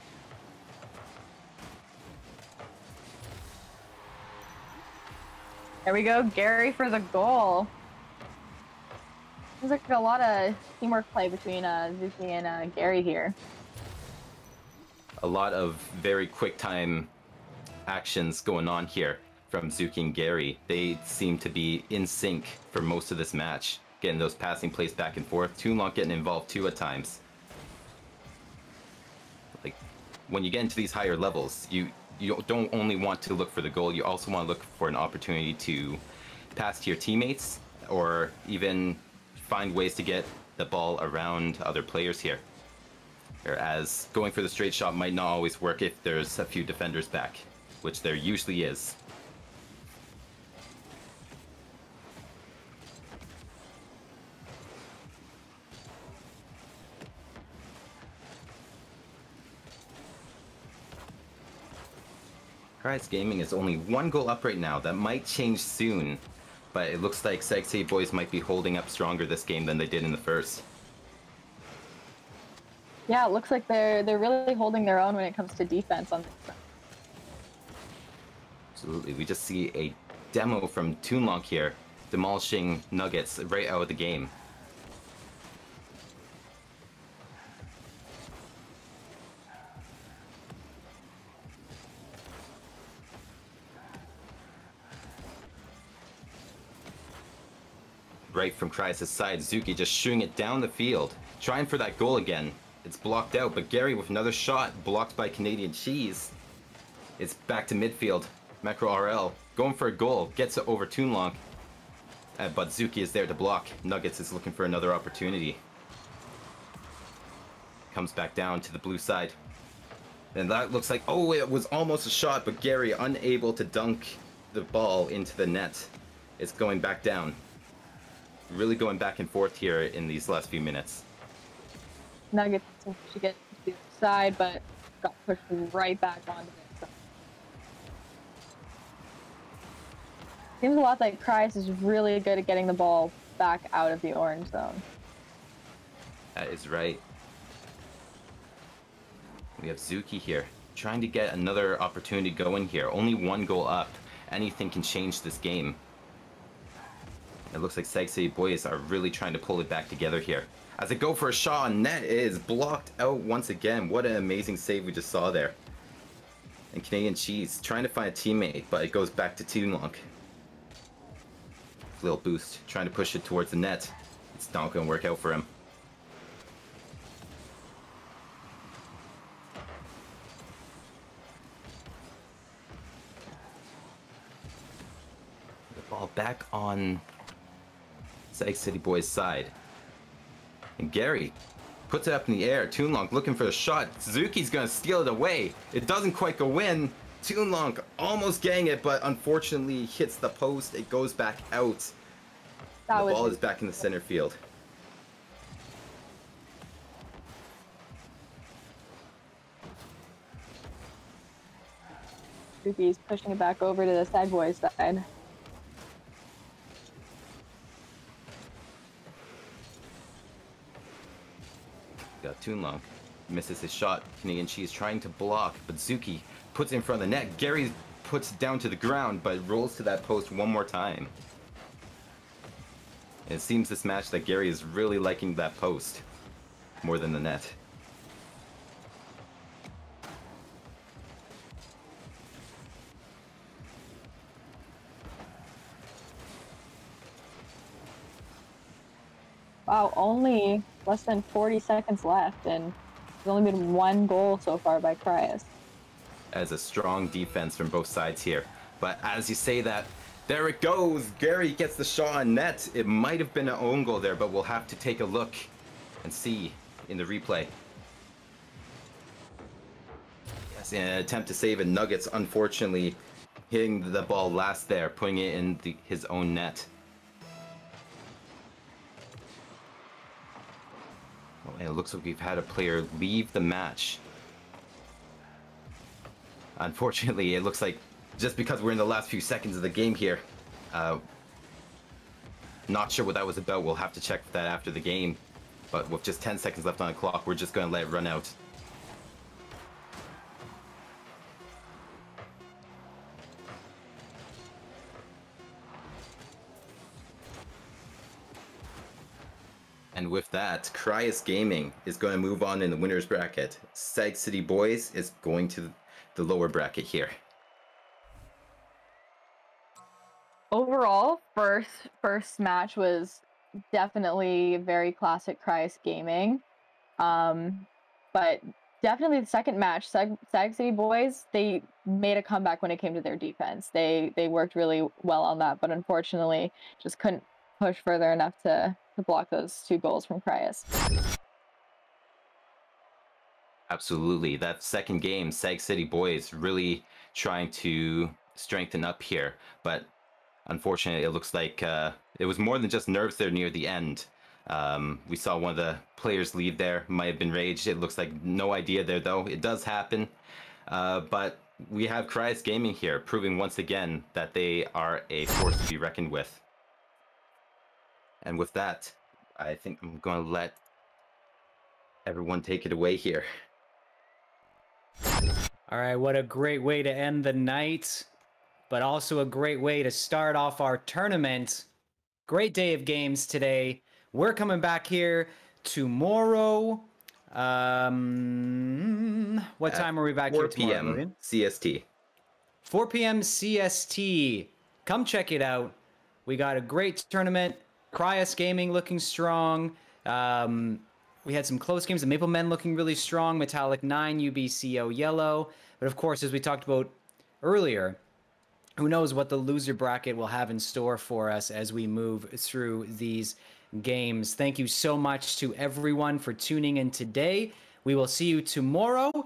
There we go, Gary for the goal. There's like a lot of teamwork play between Zuki and Gary here. A lot of very quick time actions going on here from Zuki and Gary. They seem to be in sync for most of this match, getting those passing plays back and forth. Toonlong getting involved too at times. Like, when you get into these higher levels, you don't only want to look for the goal, you also want to look for an opportunity to pass to your teammates or even find ways to get the ball around other players here. Whereas going for the straight shot might not always work if there's a few defenders back, which there usually is. CECS Gaming is only 1 goal up right now. That might change soon, but it looks like CECS boys might be holding up stronger this game than they did in the first. Yeah, it looks like they're really holding their own when it comes to defense on this side. Absolutely. We just see a demo from Toonlong here, demolishing Nuggets right out of the game. Right from CECS' side, Zuki just shooting it down the field, trying for that goal again. It's blocked out, but Gary with another shot, blocked by Canadian Cheese. It's back to midfield. Macro RL going for a goal, gets it over Toonlong. But Zuki is there to block. Nuggets is looking for another opportunity. Comes back down to the blue side. And that looks like, oh, it was almost a shot, but Gary unable to dunk the ball into the net. It's going back down. Really going back and forth here in these last few minutes. Nuggets to get to the side, but got pushed right back onto the side. Seems a lot like CECS is really good at getting the ball back out of the orange zone. That is right. We have Zuki here, trying to get another opportunity going here. Only 1 goal up. Anything can change this game. It looks like CECS boys are really trying to pull it back together here. As they go for a shot on net, it is blocked out once again. What an amazing save we just saw there. And Canadian Cheese trying to find a teammate, but it goes back to Toonlong. Little boost, trying to push it towards the net. It's not going to work out for him. The ball back on CECS City Boys' side. And Gary puts it up in the air. Toonlong looking for the shot. Zuki's gonna steal it away. It doesn't quite go in. Toonlong almost getting it, but unfortunately hits the post. It goes back out. The ball is back in the center field. Zuki's pushing it back over to the side boys' side. Got Toonlong. Misses his shot. Canadian Cheese trying to block, but Zuki puts it in front of the net. Gary puts it down to the ground, but rolls to that post one more time. And it seems this match that Gary is really liking that post more than the net. Wow, only less than 40 seconds left, and there's only been 1 goal so far by CECS. As a strong defense from both sides here. But as you say that, there it goes. Gary gets the shot on net. It might have been an own goal there, but we'll have to take a look and see in the replay. Yes, in an attempt to save it, Nuggets unfortunately hitting the ball last there, putting it in his own net. Oh, and it looks like we've had a player leave the match. Unfortunately, it looks like just because we're in the last few seconds of the game here, Not sure what that was about. We'll have to check that after the game. But with just 10 seconds left on the clock, we're just going to let it run out. And with that, Cryus Gaming is going to move on in the winner's bracket. CECS City Boys is going to the lower bracket here. Overall, first match was definitely very classic Cryus Gaming. But definitely the second match, Sag City Boys, they made a comeback when it came to their defense. They worked really well on that, but unfortunately just couldn't push further enough to block those 2 goals from Cryus. Absolutely. That second game, Sag City Boys really trying to strengthen up here. But unfortunately, it looks like it was more than just nerves there near the end. We saw one of the players leave there, might have been raged. It looks like no idea there, though. It does happen. But we have Cryus Gaming here, proving once again that they are a force to be reckoned with. And with that, I think I'm going to let everyone take it away here. All right, what a great way to end the night, but also a great way to start off our tournament. Great day of games today. We're coming back here tomorrow. What time are we back here tomorrow, 4 p.m. Logan? CST. 4 p.m. CST. Come check it out. We got a great tournament. Cryus Gaming looking strong. We had some close games. The Maple Men looking really strong. Metallic 9, UBCO Yellow. But of course, as we talked about earlier, who knows what the loser bracket will have in store for us as we move through these games. Thank you so much to everyone for tuning in today. We will see you tomorrow.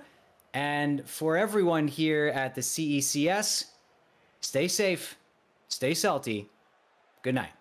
And for everyone here at the CECS, stay safe, stay salty. Good night.